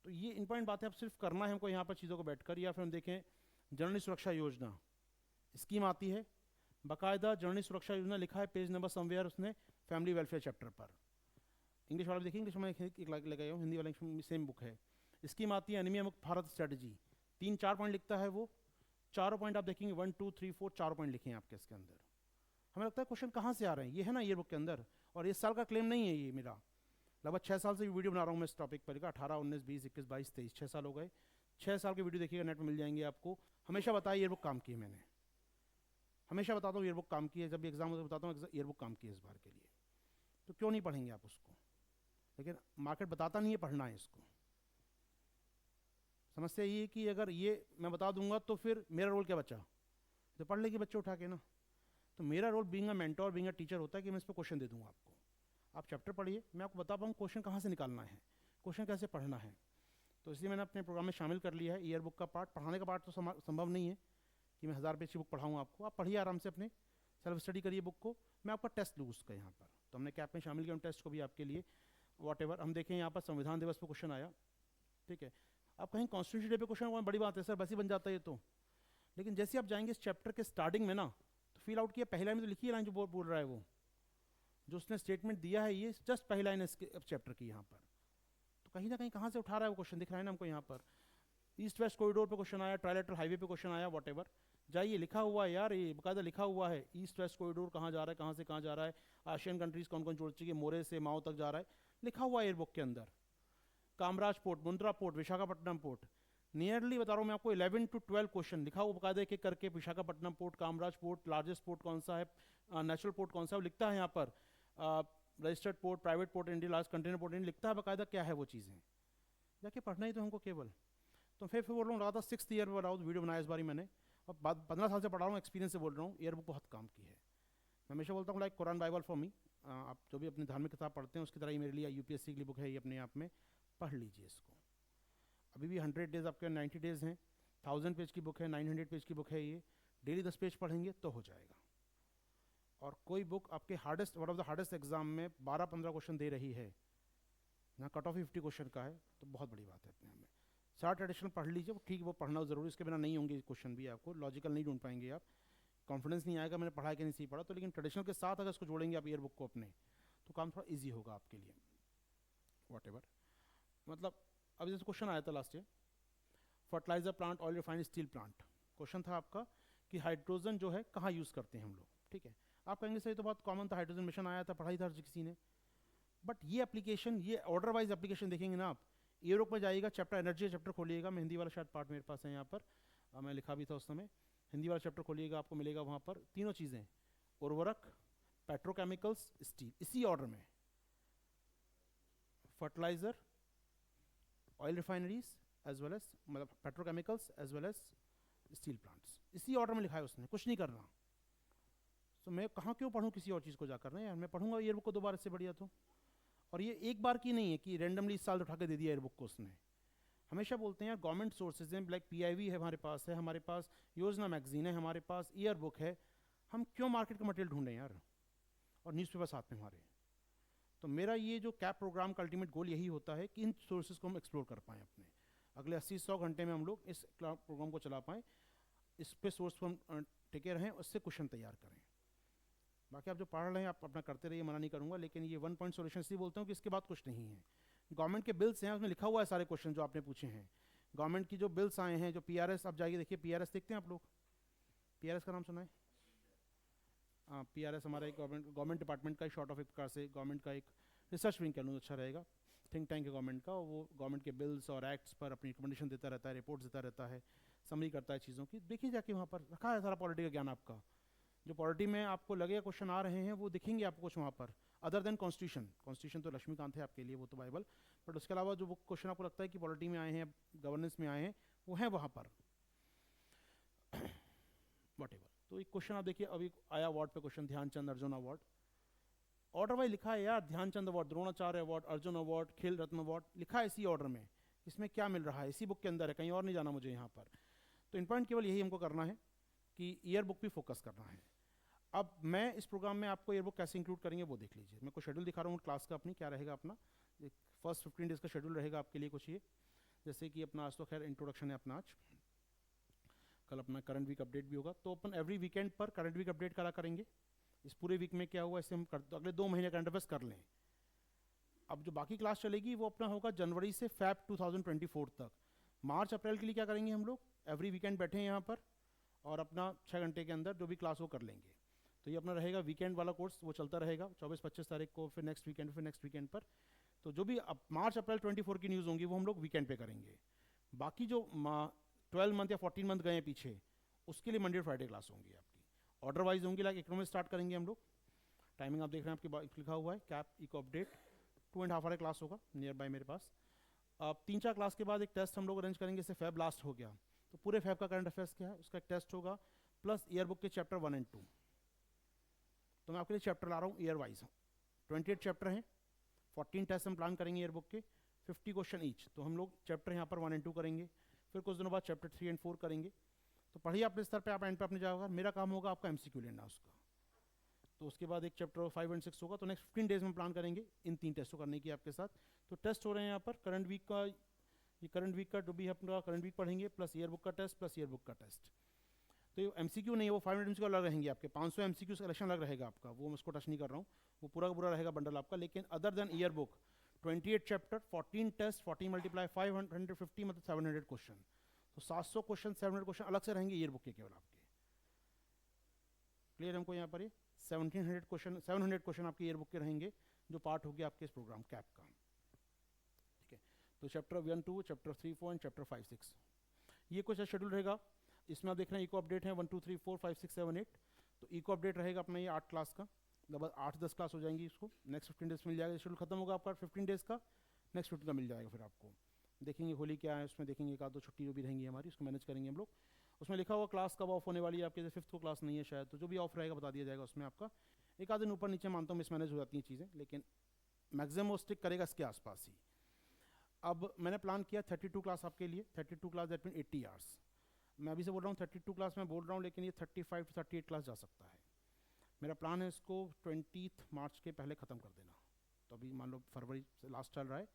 तो ये इंपॉर्टेंट बात है, आप सिर्फ करना है हमको यहाँ पर चीज़ों को बैठकर। या फिर हम देखें जनरल सुरक्षा योजना स्कीम आती है, बाकायदा जनरल सुरक्षा योजना लिखा है, पेज नंबर समवेयर उसने फैमिली वेलफेयर चैप्टर पर। इंग्लिश वाला भी देखिए, इंग्लिश में एक लगाया हूँ, हिंदी वाले सेम बुक है। स्कीम आती है एनीमिया मुक्त भारत स्ट्रेटजी, 3-4 पॉइंट लिखता है वो, चारों पॉइंट आप देखेंगे 1 2 3 4 चारों पॉइंट लिखे हैं आपके इसके अंदर। हमें लगता है क्वेश्चन कहाँ से आ रहे हैं, ये है ना ये बुक के अंदर, और इस साल का क्लेम नहीं है ये मेरा, लगभग 6 साल से वीडियो बना रहा हूँ मैं इस टॉपिक पर, 18 19 20 21 22 23 6 साल हो गए। 6 साल के वीडियो देखिएगा, नेट में मिल जाएंगे आपको। हमेशा बताया ये बुक काम की है मैंने, हमेशा बताता हूँ ये बुक काम की है, जब भी एग्जाम होता है बताता हूँ ये बुक काम की है इस बार के लिए। तो क्यों नहीं पढ़ेंगे आप उसको, लेकिन मार्केट बताता नहीं है पढ़ना है इसको। समस्या ये है कि अगर ये मैं बता दूंगा तो फिर मेरा रोल क्या बचा, तो पढ़ लेंगे बच्चे उठा के ना। तो मेरा role being a mentor, being a teacher होता है कि मैं इस पर क्वेश्चन दे दूंगा आपको, आप चैप्टर पढ़िए, मैं आपको बता पाऊँ क्वेश्चन कहाँ से निकालना है, क्वेश्चन कैसे पढ़ना है। तो इसलिए मैंने अपने प्रोग्राम में शामिल कर लिया है ईयर बुक का पार्ट। पढ़ाने का पार्ट तो संभव नहीं है कि मैं 1000 पेज की बुक पढ़ाऊँ आपको, आप पढ़िए आराम से, अपने सेल्फ स्टडी करिए बुक को, मैं आपका टेस्ट लूँ उसका यहाँ पर। तो हमने कैप में शामिल किया टेस्ट को भी आपके लिए, वॉट एवर। हम देखें यहाँ पर संविधान दिवस पर क्वेश्चन आया, ठीक है। आप कहीं कॉन्स्टिट्यूशन डे पे क्वेश्चन, बड़ी बात है सर, बस ही बन जाता है ये तो, लेकिन जैसे आप जाएंगे इस चैप्टर के स्टार्टिंग में ना, तो फील आउट किया पहली लाइन में तो लिखी है लाइन जो बोल रहा है वो, जो उसने स्टेटमेंट दिया है ये जस्ट पहली लाइन है इसके चैप्टर की यहाँ पर। तो कहीं ना कहीं कहाँ से उठा रहा है वो क्वेश्चन, दिख रहा है ना हमको यहाँ पर। ईस्ट वेस्ट कॉरिडोर पे क्वेश्चन आया, ट्राइलेटरल हाईवे पे क्वेश्चन आया, वॉट एवर। जाइए लिखा हुआ है यार, ये बकायदा लिखा हुआ है, ईस्ट वेस्ट कॉरिडोर कहाँ जा रहा है, कहाँ से कहाँ जा रहा है, आशियन कंट्रीज कौन कौन जोड़ चुकी है, मोरे से माओ तक जा रहा है, लिखा हुआ है एयर बुक के अंदर। Kamaraj port, Mundra port, Visakhapatnam port, nearly बता रहा हूँ मैं आपको 11 to 12 क्वेश्चन लिखा हुआ बकायदा एक एक करके। Visakhapatnam port, Kamaraj port, largest port कौन सा है, नेचुरल पोर्ट कौन सा है, वो लिखता है यहाँ पर। Registered port, private port India, large container port India, लिखता है बकायदा क्या है वो चीज़ें, जाके पढ़ना ही तो हमको केवल। तो फिर बोल रहा हूँ, लगातार 6th ईयर में बना वीडियो बनाया इस बार मैंने, और 15 साल से पढ़ा रहा हूँ, एक्सपीरियंस से बोल रहा हूँ, ईयर बुक बहुत काम की है। मैं हमेशा बोलता हूँ like Quran Bible for me, आप जो भी अपनी धार्मिक किताब पढ़ते हैं उसकी तरह ही मेरे लिए यूपीएससी की बुक है ये, अपने आप में पढ़ लीजिए इसको। अभी भी 100 डेज आपके 90 डेज हैं, 1000 पेज की बुक है, 900 पेज की बुक है ये, डेली 10 पेज पढ़ेंगे तो हो जाएगा। और कोई बुक आपके hardest, one of the hardest exam में 12-15 क्वेश्चन दे रही है, यहाँ कट ऑफ 50 क्वेश्चन का है, तो बहुत बड़ी बात है अपने में। 60 एडिशनल पढ़ लीजिए, वो ठीक, वो पढ़ना जरूरी, इसके बिना नहीं होंगे क्वेश्चन भी, आपको लॉजिकल नहीं ढूंढ पाएंगे आप, कॉन्फिडेंस नहीं आएगा मैंने पढ़ा कि नहीं सही पढ़ा। तो लेकिन ट्रेडिशनल के साथ अगर इसको जोड़ेंगे आप ईयर बुक को अपने, तो काम थोड़ा ईजी होगा आपके लिए, वॉट एवर। मतलब अब जैसे क्वेश्चन आया था last year, fertiliser plant, oil refined steel plant, question था आपका कि हाइड्रोजन जो है कहाँ यूज़ करते हैं हम लोग, ठीक है। आप कहेंगे सही, तो बहुत कॉमन था, हाइड्रोजन मिशन आया था, पढ़ाई था किसी ने, बट ये एप्लीकेशन, ये ऑर्डर वाइज एप्लीकेशन देखेंगे ना आप, यूरोप में जाइएगा, चैप्टर एनर्जी चैप्टर खोलिएगा, मैं हिंदी वाला शायद पार्ट मेरे पास है यहाँ पर, मैं लिखा भी था उस समय, हिंदी वाला चैप्टर खोलिएगा, आपको मिलेगा वहाँ पर तीनों चीज़ें, उर्वरक, पेट्रोकेमिकल्स, स्टील, इसी ऑर्डर में, fertilizer, oil refineries as well as, मतलब petrochemicals as well as steel plants, इसी ऑर्डर में लिखा है उसने, कुछ नहीं करना। तो मैं कहाँ क्यों पढ़ूँ किसी और चीज़ को जाकर, नहीं यार मैं पढ़ूंगा ईयर बुक को दोबारा, इससे बढ़िया तो और ये एक बार की नहीं है कि रैंडमली इस साल उठा के दे दिया ईयर बुक को उसने। हमेशा बोलते हैं यार गवर्नमेंट सोर्सेज हैं, लाइक PIV है हमारे पास, हमारे पास योजना मैगजीन है, हमारे पास ईयर बुक है, हम क्यों मार्केट का मटेरियल ढूंढें यार, और न्यूज़पेपर साथ में हमारे। तो मेरा ये जो कैप प्रोग्राम का अल्टीमेट गोल यही होता है कि इन सोर्सेज को हम एक्सप्लोर कर पाएँ अपने अगले 80-100 घंटे में, हम लोग इस प्रोग्राम को चला पाएँ, इस पे सोर्स को हम टिके रहें, उससे क्वेश्चन तैयार करें। बाकी आप जो पढ़ रहे हैं आप अपना करते रहिए, मना नहीं करूँगा, लेकिन ये 1 पॉइंट सोल्यूशन इसलिए बोलता हूँ कि इसके बाद कुछ नहीं है। गवर्नमेंट के बिल्स हैं, उसमें लिखा हुआ है सारे क्वेश्चन जो आपने पूछे हैं। गवर्नमेंट की जो बिल्स आए हैं, जो PRS, आप जाइए देखिए, PRS देखते हैं आप लोग, PRS का नाम सुना है? हाँ, PRS हमारा एक गवर्नमेंट डिपार्टमेंट का शॉर्ट ऑफ एक प्रकार से गवर्नमेंट का एक रिसर्च विंग कह लूँ अच्छा रहेगा, थिंक टैंक है गवर्नमेंट का, वो गवर्नमेंट के बिल्स और एक्ट्स पर अपनी रिकमेंडेशन देता रहता है, रिपोर्ट्स देता रहता है, समरी करता है चीज़ों की। देखिए जाके वहाँ पर रखा है सारा पॉलिटी का ज्ञान आपका, जो पॉलिटी में आपको लगेगा क्वेश्चन आ रहे हैं वो दिखेंगे आपको कुछ वहाँ पर, अदर देन कॉन्स्टिट्यूशन तो लक्ष्मीकांत है आपके लिए, वो तो बाइबल, बट उसके अलावा जो क्वेश्चन आपको लगता है कि पॉलिटी में आए हैं, गवर्नेंस में आए हैं, वो हैं वहाँ पर वट एवर। तो एक क्वेश्चन आप देखिए, अभी आया अवार्ड पे question, Dhyanchand Arjuna award, order wise लिखा है यार, Dhyanchand award, Dronacharya award, Arjuna award, Khel Ratna award, लिखा है इसी ऑर्डर में, इसमें क्या मिल रहा है इसी बुक के अंदर है, कहीं और नहीं जाना मुझे यहाँ पर। तो इन पॉइंट केवल यही हमको करना है कि ईयर बुक भी फोकस करना है। अब मैं इस प्रोग्राम में आपको ईयर बुक कैसे इंक्लूड करेंगे वो देख लीजिए। मैं कुछ शेड्यूल दिखा रहा हूँ क्लास का अपनी, क्या रहेगा अपना, एक फर्स्ट 15 डेज़ का शेड्यूल रहेगा आपके लिए कुछ ये, जैसे कि अपना आज तो खैर इंट्रोडक्शन है अपना, आज कल अपना करंट वीक अपडेट भी होगा, तो अपन एवरी वीकेंड पर करंट वीक अपडेट करा करेंगे। इस पूरे वीक में क्या हुआ इसे हम तो अगले 2 महीने करंट अफेयर्स कर लें। अब जो बाकी क्लास चलेगी वो अपना होगा जनवरी से Feb 2024 तक। मार्च अप्रैल के लिए क्या करेंगे हम लोग, एवरी वीकेंड बैठे हैं यहाँ पर और अपना 6 घंटे के अंदर जो भी क्लास वो कर लेंगे। तो ये अपना रहेगा वीकेंड वाला कोर्स, वो चलता रहेगा 24-25 तारीख को, फिर नेक्स्ट वीकेंड पर। तो जो भी मार्च अप्रैल 24 की न्यूज़ होंगी वो हम लोग वीकेंड पे करेंगे। बाकी जो 12 मंथ या 14 मंथ गए हैं पीछे, उसके लिए मंडे फ्राइडे क्लास होंगी आपकी, ऑर्डर वाइज होंगी। लाइक इकोनॉमिक्स स्टार्ट करेंगे हम लोग, टाइमिंग आप देख रहे हैं आपकी लिखा हुआ है, CAP eco update 2.5 hour class होगा नियर बाय मेरे पास। अब 3-4 क्लास के बाद एक टेस्ट हम लोग अरेंज करेंगे, जैसे फेब लास्ट हो गया तो पूरे फेब का करंट अफेयर्स क्या है उसका एक टेस्ट होगा, प्लस ईयर बुक के चैप्टर 1 और 2। तो मैं आपके लिए चैप्टर ला रहा हूँ ईयर वाइज, 28 चैप्टर हैं, 14 टेस्ट हम प्लान करेंगे ईयर बुक के, 50 क्वेश्चन ईच। तो हम लोग चैप्टर यहाँ पर 1 और 2 करेंगे, फिर कुछ दिनों बाद चैप्टर 3 और 4 करेंगे। तो पढ़िए अपने स्तर पे, आप एंड पे अपने जाओगा, मेरा काम होगा आपका MCQ लेना उसका। तो उसके बाद एक चैप्टर 5 और 6 होगा। तो नेक्स्ट 15 डेज में प्लान करेंगे इन 3 टेस्टों करने की आपके साथ। तो टेस्ट हो रहे हैं यहाँ पर करंट वीक का, ये करंट वीक का जो भी अपना करंट वीक पढ़ेंगे, प्लस ईयर बुक का टेस्ट, प्लस ईयर बुक का टेस्ट। तो ये MCQ नहीं है, वो 500 MCQ अलग रहेंगे आपके, 500 MCQ कलेक्शन अलग रहेगा आपका, वो मैं उसको टच नहीं कर रहा हूँ, वो पूरा का पूरा रहेगा बंडल आपका। लेकिन other than yearbook 28 chapter, 14 test, 14 × 550 मतलब 700 क्वेश्चन। तो 700 क्वेश्चन, 700 क्वेश्चन अलग से रहेंगे ईयर बुक के केवल आपके। क्लियर हमको यहाँ पर ये 1700 क्वेश्चन, 700 क्वेश्चन आपके ईयर बुक के रहेंगे, जो पार्ट होगी आपके इस प्रोग्राम कैप का। ठीक है, तो चैप्टर 1, 2, चैप्टर 3, 4 एंड चैप्टर 5, 6 ये कुछ शेड्यूल रहेगा। इसमें आप देख रहे हैं इको अपडेट है 1, 2, 3, 4, 5, 6, 7, 8। तो इको अपडेट रहेगा अपना ये 8 क्लास का, लगभग 8-10 क्लास हो जाएंगी इसको। नेक्स्ट 15 डेज मिल जाएगा, शेड्यूल खत्म होगा आपका 15 डेज का, नेक्स्ट 15 का मिल जाएगा। फिर आपको देखेंगे होली क्या है उसमें, देखेंगे एक आध दो छुट्टी जो भी रहेंगी हमारी, उसको मैनेज करेंगे हम लोग। उसमें लिखा हुआ क्लास कब ऑफ होने वाली है आपके, जैसे 5th को क्लास नहीं है शायद, तो जो भी ऑफ रहेगा बता दिया जाएगा उसमें आपका। एक आध दिन ऊपर नीचे मानता हूँ मिसमैनेज हो जाती हैं चीज़ें, लेकिन मैक्सिमम वो स्टिक करेगा इसके आसपास ही। अब मैंने प्लान किया 32 क्लास आपके लिए, 32 क्लास दैट मीन 80 आवर्स। मैं अभी से बोल रहा हूँ 32 क्लास में बोल रहा हूँ, लेकिन ये 35 to 38 क्लास जा सकता है। मेरा प्लान है इसको 20 मार्च के पहले ख़त्म कर देना। तो अभी मान लो फरवरी से लास्ट चल रहा है,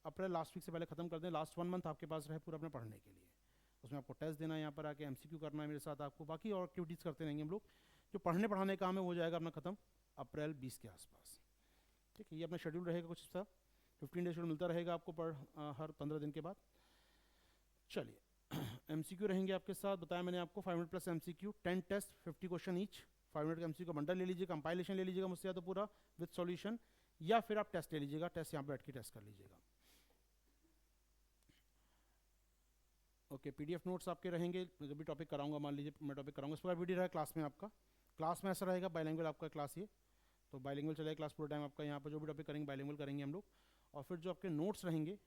अप्रैल लास्ट वीक से पहले ख़त्म कर दें, लास्ट 1 मंथ आपके पास रहे पूरा अपने पढ़ने के लिए। उसमें आपको टेस्ट देना है, यहाँ पर आके MCQ करना है मेरे साथ आपको, बाकी और एक्टिविटीज़ करते रहेंगे हम लोग। जो पढ़ने पढ़ाने का काम है वो जाएगा अपना ख़त्म अप्रैल 20 के आसपास। ठीक है, ये अपना शेड्यूल रहेगा कुछ सा, 15 डे शेड्यूल मिलता रहेगा आपको हर 15 दिन के बाद। चलिए MCQ रहेंगे आपके साथ, बताया मैंने आपको 500 plus MCQ, 10 test, 50 question each. 500 का MCQ का बंडल ले लीजिएगा, कंपाइलेशन ले लीजिएगा मुझसे या तो पूरा विद सॉल्यूशन, या फिर आप टेस्ट ले लीजिएगा, टेस्ट यहाँ पर बैठ के टेस्ट कर लीजिएगा। ओके, PDF नोट्स आपके रहेंगे, जो भी टॉपिक कराऊंगा, मान लीजिए मैं टॉपिक कराऊंगा इस पर वीडियो रहेगा क्लास में आपका। क्लास में ऐसा रहेगा बाइलिंगुअल आपका क्लास, ये तो बाइलिंगुअल चलेगा क्लास पूरा टाइम आपका। यहाँ पर जो भी टॉपिक करेंगे बाइलिंगुअल करेंगे हम लोग। और फिर जो आपके नोट्स रहेंगे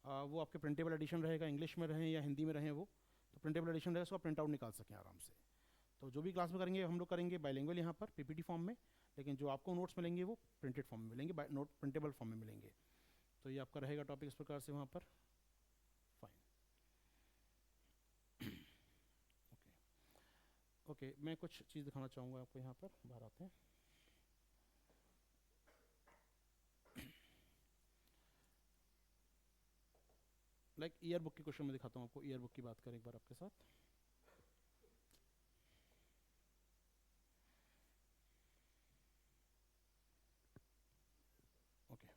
वो आपके प्रिंटेबल एडिशन रहेगा, इंग्लिश में रहें या हिंदी में रहें वो, तो प्रिंटेबल एडिशन रहेगा, उसको आप प्रिंट आउट निकाल सकें आराम से। तो जो भी क्लास में करेंगे हम लोग करेंगे बाइलिंगुअल यहाँ पर PPT फॉर्म में, लेकिन जो आपको नोट्स मिलेंगे वो प्रिंटेड फॉर्म में मिलेंगे, नोट प्रिंटेबल फॉर्म में मिलेंगे। तो ये आपका रहेगा टॉपिक इस प्रकार से वहाँ पर। फाइन, ओके मैं कुछ चीज़ दिखाना चाहूँगा आपको यहाँ पर, बाहर आते हैं। लाइक ईयर बुक के क्वेश्चन में दिखाता हूँ आपको, ईयर बुक की बात करें एक बार आपके साथ। Okay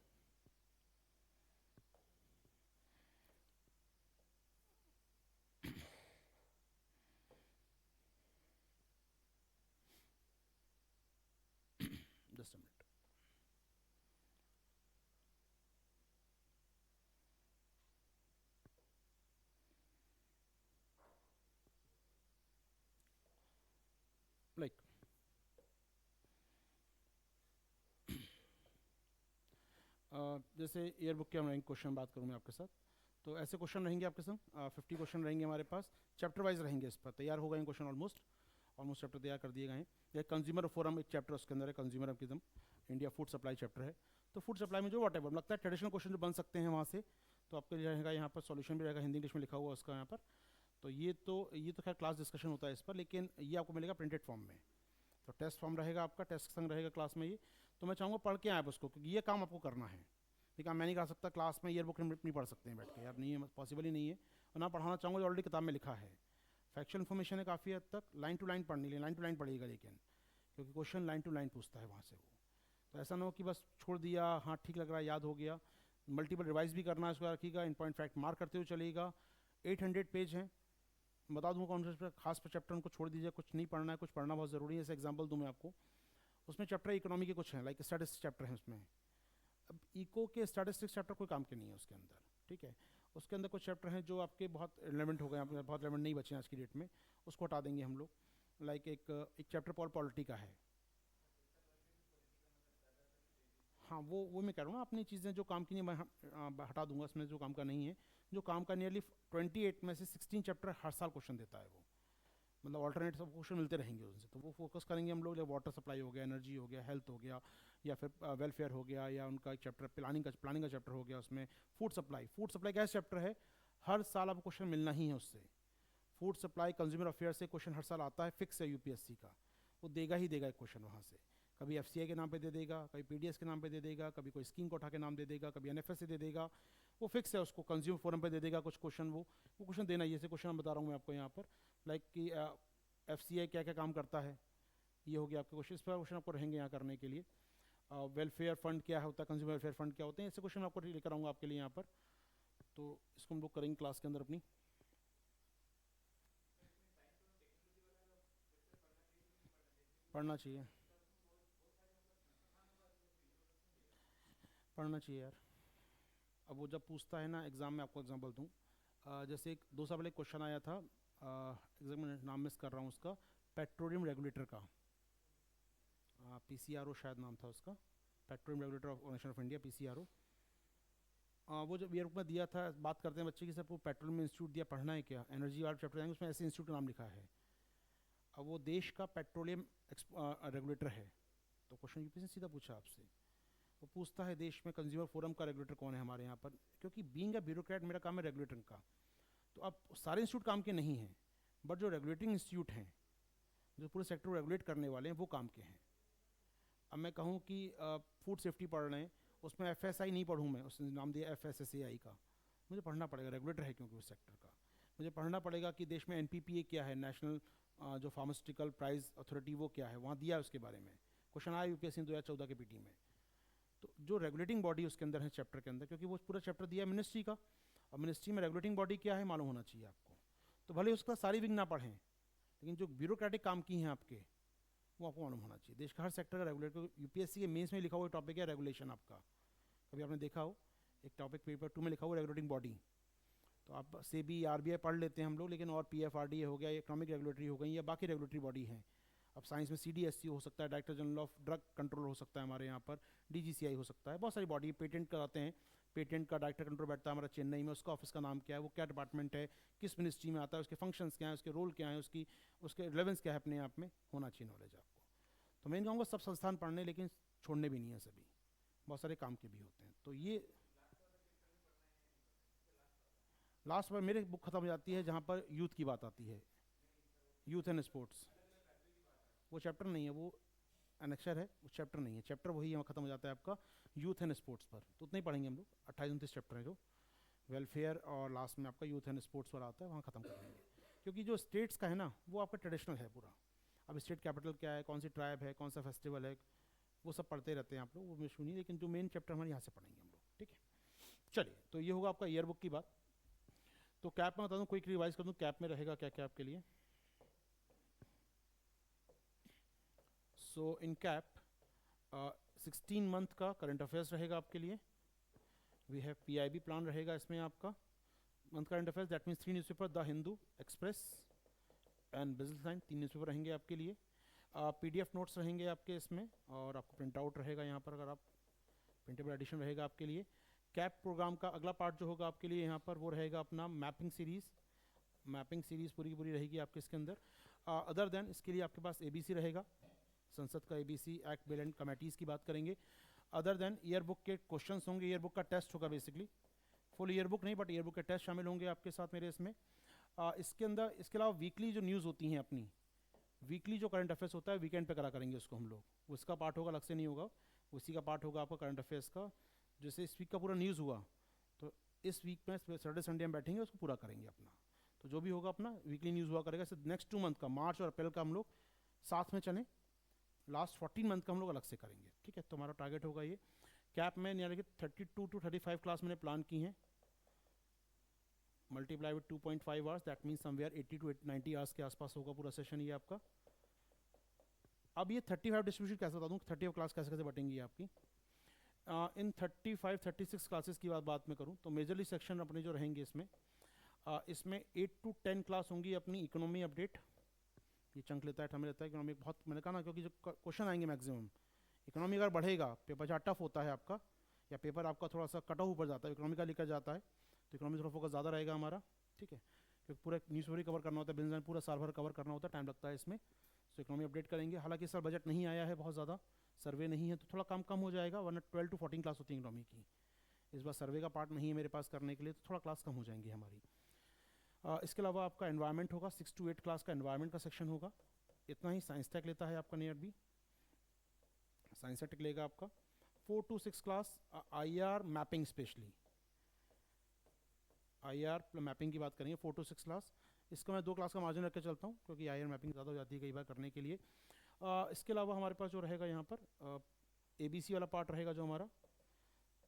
just a minute. Like जैसे ईयर बुक के हम क्वेश्चन बात करूँ मैं आपके साथ, तो ऐसे क्वेश्चन रहेंगे आपके साथ 50 क्वेश्चन रहेंगे हमारे पास, चैप्टर वाइज रहेंगे। इस पर तैयार हो गए क्वेश्चन, ऑलमोस्ट चैप्टर तैयार कर दिए गए हैं। जैसे कंज्यूमर फोरम एक चैप्टर उसके अंदर है, कंज्यूमर एकदम इंडिया फूड सप्लाई चैप्टर है। तो फूड सप्लाई में जो वॉट एवर लगता है ट्रेडिशनल क्वेश्चन जो बन सकते हैं वहाँ से, तो आपके लिए रहेगा यहाँ पर सॉल्यूशन भी रहेगा, हिंदी इंग्लिश में लिखा हुआ उसका यहाँ पर। तो ये तो खैर क्लास डिस्कशन होता है इस पर, लेकिन ये आपको मिलेगा प्रिंटेड फॉर्म में। तो टेस्ट फॉर्म रहेगा आपका, टेस्ट संग रहेगा क्लास में ये। तो मैं चाहूँगा पढ़ के आए आप उसको, क्योंकि ये काम आपको करना है। ठीक है, मैं नहीं कर सकता क्लास में ईयर बुक नहीं पढ़ सकते हैं बैठ के, यार नहीं है, पॉसिबल ही नहीं है। और ना पढ़ाना चाहूँगा, ऑलरेडी किताब में लिखा है। फैक्चुअल इन्फॉर्मेशन है काफ़ी हद तक, लाइन टू लाइन पढ़नी, लाइन टू लाइन पढ़िएगा, लेकिन क्योंकि क्वेश्चन लाइन टू लाइन पूछता है वहाँ से वो। तो ऐसा ना हो कि बस छोड़ दिया, हाँ ठीक लग रहा है, याद हो गया, मल्टीपल रिवाइज भी करना है उसको, रखिएगा इन पॉइंट फैक्ट मार्क करते हुए चलिएगा। 800 पेज हैं, बता दूँ कौन सा खास पर चैप्टर उनको छोड़ दीजिए, कुछ नहीं पढ़ना है, कुछ पढ़ना बहुत ज़रूरी है। जैसे एग्जाम्पल दूँ मैं आपको, उसमें चैप्टर इकोनॉमी के कुछ हैं, लाइक स्टैटिस्टिक्स चैप्टर है उसमें। अब इको के स्टैटिस्टिक्स चैप्टर कोई काम के नहीं है उसके अंदर, ठीक है। उसके अंदर कुछ चैप्टर हैं जो आपके बहुत रिलेवेंट हो गए, बहुत रिलेवेंट नहीं बचे हैं आज की डेट में, उसको हटा देंगे हम लोग। लाइक एक चैप्टर पॉलिटी का है। हाँ वो मैं कह रहा हूँ ना, अपनी चीज़ें जो काम की नहीं मैं हटा दूंगा, उसमें जो काम का नहीं है। जो काम का नियरली 28 में से 16 चैप्टर हर साल क्वेश्चन देता है वो, मतलब ऑल्टरनेट सब क्वेश्चन मिलते रहेंगे उनसे, तो वो फोकस करेंगे हम लोग। वाटर सप्लाई हो गया, एनर्जी हो गया, हेल्थ हो गया, या फिर वेलफेयर हो गया, या उनका एक चैप्टर प्लानिंग का चैप्टर हो गया उसमें। फूड सप्लाई का ऐसा चैप्टर है, हर साल आपको क्वेश्चन मिलना ही है उससे। फूड सप्लाई कंज्यूमर अफेयर से क्वेश्चन हर साल आता है, फिक्स है यूपीएससी का, वो देगा ही देगा एक क्वेश्चन वहाँ से। कभी एफसीआई के नाम पे दे देगा, कभी पीडीएस के नाम पे दे देगा, कभी कोई स्कीम को उठा के नाम दे देगा, कभी एनएफएस से दे देगा, वो फिक्स है। उसको कंज्यूमर फोरम पे दे देगा कुछ क्वेश्चन, वो क्वेश्चन देना ही। जैसे क्वेश्चन मैं बता रहा हूँ मैं आपको यहाँ पर, लाइक कि एफसीआई क्या क्या काम करता है, ये हो गया आपके क्वेश्चन। इस पर क्वेश्चन आपको रहेंगे यहाँ करने के लिए। वेलफेयर फंड क्या होता है, कंज्यूमर वेलफेयर फंड क्या होते हैं, ऐसे क्वेश्चन आपको लेकर आऊँगा आपके लिए यहाँ पर। तो इसको हम लोग करेंगे क्लास के अंदर अपनी। पढ़ना चाहिए, पढ़ना चाहिए यार। अब वो जब पूछता है ना एग्ज़ाम में, आपको एग्जाम्पल दूँ, जैसे एक 2 साल पहले क्वेश्चन आया था, एग्जाम में नाम मिस कर रहा हूँ उसका, पेट्रोलियम रेगुलेटर का, पीसीआरओ शायद नाम था उसका, petroleum regulator organisation of India, PCRO. वो जब ईयर में दिया था, बात करते हैं बच्चे की, सब वो पेट्रोलियम इंस्टीट्यूट दिया, पढ़ना है क्या, एनर्जी वाला चैप्टर जाएंगे, उसमें ऐसे इंस्टीट्यूट का नाम लिखा है। अब वो देश का पेट्रोलियम रेगुलेटर है, तो क्वेश्चन यूपीएससी ने सीधा पूछा आपसे, वो पूछता है देश में कंज्यूमर फोरम का रेगुलेटर कौन है हमारे यहाँ पर, क्योंकि बीइंग अ ब्यूरोक्रेट मेरा काम है रेगुलेटिंग का। तो अब सारे इंस्टीट्यूट काम के नहीं हैं, बट जो रेगुलेटिंग इंस्टीट्यूट हैं, जो पूरे सेक्टर को रेगुलेट करने वाले हैं, वो काम के हैं। अब मैं कहूँ कि फूड सेफ्टी पढ़ रहे हैं, उसमें एफएसआई नहीं पढ़ूँ मैं, उसने नाम दिया एफएसएसएआई का, मुझे पढ़ना पड़ेगा, रेगुलेटर है क्योंकि उस सेक्टर का। मुझे पढ़ना पड़ेगा कि देश में एनपीपीए क्या है, नेशनल जो फार्मास्यूटिकल प्राइस अथॉरिटी, वो क्या है, वहाँ दिया है उसके बारे में क्वेश्चन आया यूपीएससी 2014 के पीटी में। तो जो रेगुलेटिंग बॉडी उसके अंदर है चैप्टर के अंदर, क्योंकि वो पूरा चैप्टर दिया है मिनिस्ट्री का, और मिनिस्ट्री में रेगुलेटिंग बॉडी क्या है मालूम होना चाहिए आपको। तो भले उसका सारी विंग ना पढ़ें, लेकिन जो ब्यूरोक्रेटिक काम की हैं आपके, वो आपको मालूम होना चाहिए। देश का हर सेक्टर का रेगुलेटर, यूपीएससी के मेंस में लिखा हुआ टॉपिक है रेगुलेशन आपका, कभी आपने देखा हो, एक टॉपिक पेपर 2 में लिखा हुआ रेगुलेटिंग बॉडी। तो आप सेबी आरबीआई पढ़ लेते हैं हम लोग, लेकिन और पीएफआरडीए हो गया, इकोनॉमिक रेगुलेटरी हो गई, या बाकी रेगुलेटरी बॉडी हैं। अब साइंस में सीडीएससी हो सकता है, director general of drug control हो सकता है हमारे यहाँ पर, डीजीसीआई हो सकता है, बहुत सारी बॉडी। पेटेंट कराते हैं, पेटेंट का डायरेक्टर कंट्रोल बैठता है हमारा चेन्नई में, उसका ऑफिस का नाम क्या है, वो क्या डिपार्टमेंट है, किस मिनिस्ट्री में आता है, उसके फंक्शंस क्या हैं, उसके रोल क्या है, उसके रिलेवेंस क्या है, अपने आप में होना चाहिए नॉलेज आपको। तो मैं कहूँगा सब संस्थान पढ़ने, लेकिन छोड़ने भी नहीं है सभी, बहुत सारे काम के भी होते हैं। तो ये लास्ट बार मेरे बुक खत्म हो जाती है जहाँ पर यूथ की बात आती है, यूथ एंड स्पोर्ट्स। वो चैप्टर नहीं है, वो अनेक्शर है, वो चैप्टर नहीं है। चैप्टर वही यहाँ खत्म हो जाता है आपका यूथ एंड स्पोर्ट्स पर। तो उतना ही पढ़ेंगे हम लोग, 28-29 चैप्टर है जो वेलफेयर, और लास्ट में आपका यूथ एंड स्पोर्ट्स वाला आता है, वहाँ खत्म कर देंगे। क्योंकि जो स्टेट्स का है ना, वो आपका ट्रेडिशनल है पूरा। अब स्टेट कैपिटल क्या है, कौन सी ट्राइब है, कौन सा फेस्टिवल है, वो सब पढ़ते रहते हैं आप लोग, वो मैं सुनिए, लेकिन जो मेन चैप्टर हमारे यहाँ से पढ़ेंगे हम लोग, ठीक है। चलिए, तो ये होगा आपका ईयर बुक की बात। तो कैप में बता दूँ, क्विक रिवाइज कर दूँ, कैप में रहेगा क्या क्या आपके लिए। सो इन कैप 16 मंथ का करंट अफेयर्स रहेगा आपके लिए। वी हैव PIB प्लान रहेगा इसमें आपका, month current affairs, that means 3 newspaper, the Hindu, express and business line, 3 newspaper रहेंगे आपके लिए। PDF नोट्स रहेंगे आपके इसमें, और आपको प्रिंट आउट रहेगा यहाँ पर, अगर आप प्रिंटेबल एडिशन रहेगा आपके लिए। कैप प्रोग्राम का अगला पार्ट जो होगा आपके लिए यहाँ पर, वो रहेगा अपना मैपिंग सीरीज़। मैपिंग सीरीज़ पूरी की पूरी रहेगी आपके इसके अंदर। अदर देन इसके लिए आपके पास ABC रहेगा, संसद का ABC, act, bill and committees की बात करेंगे। अदर देन ईयर बुक के क्वेश्चंस होंगे, ईयर बुक का टेस्ट होगा बेसिकली, फुल ईयर बुक नहीं, बट ईयर बुक के टेस्ट शामिल होंगे आपके साथ मेरे इसमें। इसके अंदर, इसके अलावा वीकली जो न्यूज़ होती हैं अपनी, वीकली जो करंट अफेयर्स होता है वीकेंड पे करा करेंगे उसको हम लोग, उसका पार्ट होगा, अलग से नहीं होगा, उसी का पार्ट होगा आपका करंट अफेयर्स का। जैसे इस वीक का पूरा न्यूज़ हुआ, तो इस वीक में सैटरडे संडे हम बैठेंगे, उसको पूरा करेंगे अपना। तो जो भी होगा अपना वीकली न्यूज़ हुआ करेगा। नेक्स्ट 2 मंथ का, मार्च और अप्रैल का हम लोग साथ में चलें, लास्ट 14 मंथ का हम लोग अलग से करेंगे, ठीक है। तो हमारा टारगेट होगा ये। कैप में यानी कि 32 to 35 क्लास मैंने प्लान की हैं, multiply with 2.5 hours, that means somewhere 80 to 90 hours के आसपास होगा पूरा सेशन ये आपका। अब ये 35 डिस्ट्रीब्यूशन कैसे बता दूँ, 35 क्लास कैसे कैसे बटेंगी आपकी। इन 35-36 क्लासेस की बात मैं करूँ तो मेजरली सेक्शन अपने जो रहेंगे इसमें, इसमें 8 to 10 क्लास होंगी अपनी इकोनॉमी अपडेट, ये चंक लेता है, हमें लेता है इकोनॉमी बहुत, मैंने कहा ना, क्योंकि जो क्वेश्चन आएंगे मैक्सिमम, इकोनॉमी अगर बढ़ेगा, पेपर जहाँ टफ होता है आपका, या पेपर आपका थोड़ा सा कट ऑफ ऊपर जाता है, इकोनॉमी का लिखा जाता है, तो इकोनॉमी थोड़ा फोकस ज़्यादा रहेगा हमारा, ठीक है। क्योंकि पूरा न्यूज़ पेपर कवर करना होता है, बिजनेस पूरा साल भर कवर करना होता है, टाइम लगता है इसमें। तो इकोनॉमी अपडेट करेंगे। हालांकि सर बजट नहीं आया है बहुत ज़्यादा, सर्वे नहीं है, तो थोड़ा कम हो जाएगा, वरना 12 to 14 क्लास होती है इकोनॉमी की। इस बार सर्वे का पार्ट नहीं है मेरे पास करने के लिए, तो थोड़ा क्लास कम हो जाएंगी हमारी। इसके अलावा आपका एनवायरनमेंट होगा, 6 to 8 क्लास का एनवायरनमेंट का सेक्शन होगा। इतना ही साइंस टेक लेता है आपका नियर भी, साइंस टेक लेगा आपका। 4 to 6 class IR mapping, specially IR mapping की बात करेंगे, 4 to 6 क्लास। इसका मैं 2 क्लास का मार्जिन रख के चलता हूँ, क्योंकि IR मैपिंग ज़्यादा हो जाती है कई बार करने के लिए। इसके अलावा हमारे पास जो रहेगा यहाँ पर ABC वाला पार्ट रहेगा, जो हमारा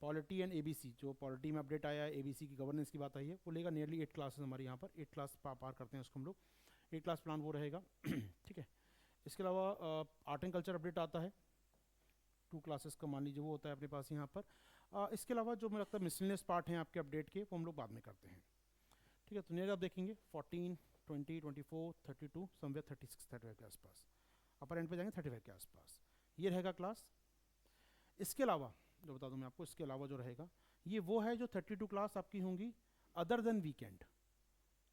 पॉलिटी एंड ABC, जो पॉलिटी में अपडेट आया है, ABC की गवर्नेंस की बात आई है, वो लेगा नियरली 8 क्लासेस हमारे यहाँ पर, 8 क्लास पार करते हैं उसको हम लोग, 8 क्लास प्लान वो रहेगा ठीक है। इसके अलावा आर्ट एंड कल्चर अपडेट आता है, 2 क्लासेस का मान लीजिए वो होता है अपने पास यहाँ पर। इसके अलावा जो मुझे लगता है मिसलेनियस पार्ट हैं आपके अपडेट के, वो हम लोग बाद में करते हैं, ठीक है। तो नियर आप देखेंगे 14, 20, 24, 32, समवेयर 36, 35 के आसपास, अपर एंड पे जाएंगे 35 के आसपास, ये रहेगा क्लास। इसके अलावा जो बता दूं मैं आपको, इसके अलावा जो रहेगा, ये वो है जो 32 क्लास आपकी होंगी अदर देन वीकेंड।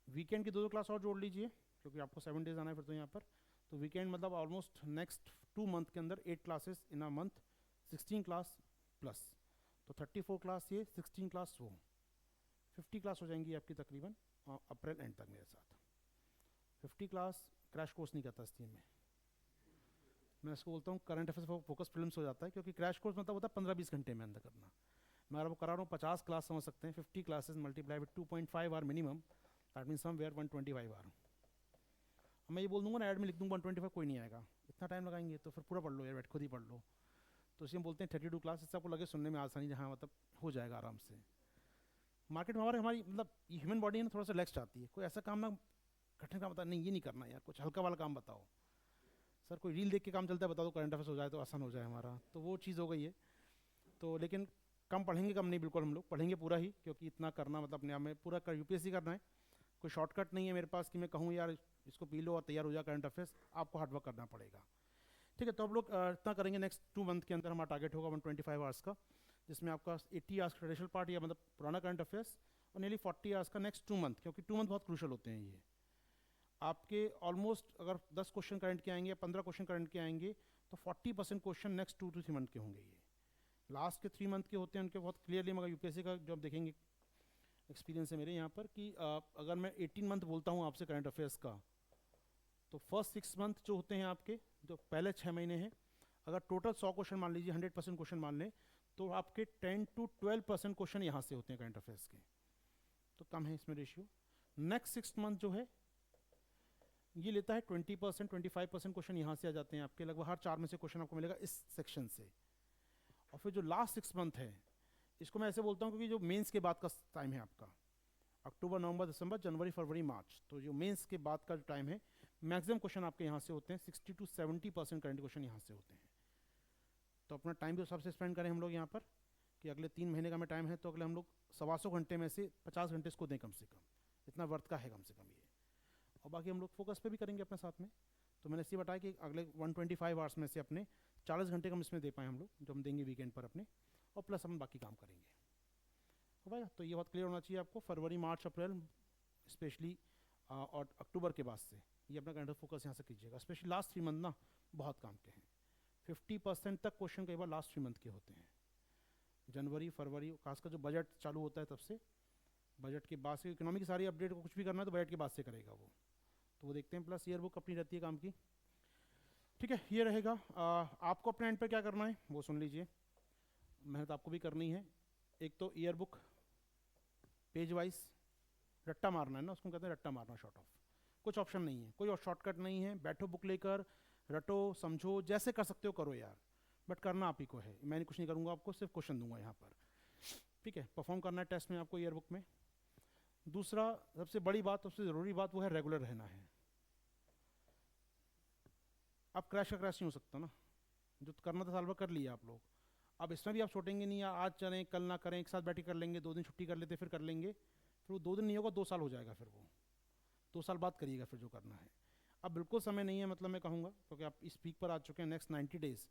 वीकेंड की 2 क्लास और जोड़ लीजिए, क्योंकि आपको 7 डेज आना है फिर तो यहाँ पर। तो वीकेंड मतलब ऑलमोस्ट नेक्स्ट 2 मंथ के अंदर 8 classes in a month, 16 class plus, तो 34 क्लास ये, 16 क्लास वो, 50 क्लास हो जाएंगी आपकी तकरीबन अप्रैल एंड तक मेरे साथ। 50 क्लास क्रैश कोर्स नहीं करता इस टीम में, मैं इसको बोलता हूँ करंट अफेयर्स फोकस फिल्म्स हो जाता है, क्योंकि क्रैश कोर्स मतलब होता है 15-20 घंटे में अंदर करना। मैं अगर वो करा रहा हूँ 50 क्लास समझ सकते हैं, 50 classes multiply with 2.5 hour minimum, that mean somewhere 125 hour. मैं ये बोल दूंगा ना ऐड में लिख दूंगा 125, कोई नहीं आएगा, इतना टाइम लगाएंगे तो फिर पूरा पढ़ लो यार, बैठ खुद ही पढ़ लो। तो इसलिए हम बोलते हैं 32 क्लास, इससे आपको लगे सुनने में आसानी, जहाँ मतलब हो जाएगा आराम से। मार्केट में हमारी मतलब ह्यूमन बॉडी है ना, थोड़ा सा रिलैक्स चाहती है, कोई ऐसा काम ना कठिन काम बता, नहीं ये नहीं करना यार, कुछ हल्का वाला काम बताओ सर, कोई रील देख के काम चलता है, बता दो करंट अफेयर्स हो जाए तो आसान हो जाए हमारा, तो वो चीज़ हो गई है। तो लेकिन कम पढ़ेंगे, कम नहीं, बिल्कुल हम लोग पढ़ेंगे पूरा ही, क्योंकि इतना करना मतलब अपने आप में पूरा UPSC करना है, कोई शॉर्टकट नहीं है मेरे पास कि मैं कहूँ यार इसको पी लो और तैयार हो जाए करंट अफेयर्स, आपको हार्डवर्क करना पड़ेगा, ठीक है। तो आप लोग इतना करेंगे, नेक्स्ट 2 मंथ के अंदर हमारा टारगेट होगा 125 आवर्स का, जिसमें आपका 80 आवर्स ट्रेडिशनल पार्ट या मतलब पुराना करंट अफेयर्स, और नियरली 40 आवर्स का नेक्स्ट 2 मंथ, क्योंकि 2 मंथ बहुत क्रूशल होते हैं ये आपके। ऑलमोस्ट अगर 10 क्वेश्चन करंट के आएंगे या 15 क्वेश्चन करंट के आएंगे, तो 40% क्वेश्चन नेक्स्ट 2 to 3 मंथ के होंगे। ये लास्ट के 3 मंथ के होते हैं उनके बहुत क्लियरली, मगर यूपीएससी का जो आप देखेंगे एक्सपीरियंस है मेरे यहाँ पर कि अगर मैं 18 मंथ बोलता हूँ आपसे करंट अफेयर्स का, तो फर्स्ट 6 मंथ जो होते हैं आपके, जो पहले 6 महीने हैं, अगर टोटल 100 क्वेश्चन मान लीजिए, 100% क्वेश्चन मान लें, तो आपके 10 to 12% क्वेश्चन यहाँ से होते हैं करंट अफेयर्स के, तो कम है इसमें रेशियो। नेक्स्ट 6 मंथ जो है ये लेता है 20%, 25% क्वेश्चन यहाँ से आ जाते हैं आपके, लगभग हर 4 में से क्वेश्चन आपको मिलेगा इस सेक्शन से। और फिर जो लास्ट 6 मंथ है, इसको मैं ऐसे बोलता हूँ क्योंकि जो मेंस के बाद का टाइम है आपका, अक्टूबर, नवंबर, दिसंबर, जनवरी, फरवरी, मार्च, तो जो मेंस के बाद का जो टाइम है, मैक्सिमम क्वेश्चन आपके यहाँ से होते हैं, 60 to 70% करंट क्वेश्चन यहाँ से होते हैं। तो अपना टाइम भी सबसे स्पेंड करें हम लोग यहाँ पर कि अगले 3 महीने का में टाइम है, तो अगले हम लोग 125 घंटे में से 50 घंटे इसको दें कम से कम, इतना वर्थ का है कम से कम ये। और बाकी हम लोग फोकस पे भी करेंगे अपने साथ में। तो मैंने इसलिए बताया कि अगले 125 आवर्स में से अपने 40 घंटे कम इसमें दे पाएँ हम लोग, जो हम देंगे वीकेंड पर अपने, और प्लस हम बाकी काम करेंगे। हो पाएगा? तो ये बहुत क्लियर होना चाहिए आपको। फरवरी, मार्च, अप्रैल स्पेशली, और अक्टूबर के बाद से ये अपना काइंड ऑफ फोकस यहाँ से कीजिएगा। स्पेशली लास्ट 3 मंथ ना बहुत काम के हैं। 50% तक क्वेश्चन कई बार लास्ट 3 मंथ के होते हैं, जनवरी, फरवरी, खासकर जो बजट चालू होता है तब से, बजट के बाद से इकोनॉमी की सारी अपडेट को कुछ भी करना है तो बजट के बाद से करेगा वो, तो वो देखते हैं। प्लस ईयर बुक अपनी रहती है काम की, ठीक है। ये रहेगा। आपको अपने एंड पे क्या करना है वो सुन लीजिए, मेहनत आपको भी करनी है। एक तो ईयर बुक पेज वाइज रट्टा मारना है ना, उसको कहते हैं रट्टा मारना, शॉर्ट ऑफ, कुछ ऑप्शन नहीं है, कोई और शॉर्टकट नहीं है। बैठो बुक लेकर, रटो, समझो, जैसे कर सकते हो करो यार, बट करना आप ही को है। मैंने कुछ नहीं करूँगा, आपको सिर्फ क्वेश्चन दूंगा यहाँ पर, ठीक है। परफॉर्म करना है टेस्ट में आपको ईयर बुक में। दूसरा सबसे बड़ी बात, सबसे ज़रूरी बात, वो है रेगुलर रहना है। अब क्रैश का क्रैश नहीं हो सकता ना, जो करना था साल भर कर लिया आप लोग, अब इसमें भी आप छोटेंगे नहीं, आज चलें कल ना करें, एक साथ बैठी कर लेंगे, 2 दिन छुट्टी कर लेते फिर कर लेंगे, फिर वो 2 दिन नहीं होगा, 2 साल हो जाएगा, फिर वो 2 साल बाद करिएगा फिर जो करना है। अब बिल्कुल समय नहीं है, मतलब मैं कहूँगा, क्योंकि आप इस पीक पर आ चुके हैं। नेक्स्ट 90 डेज़,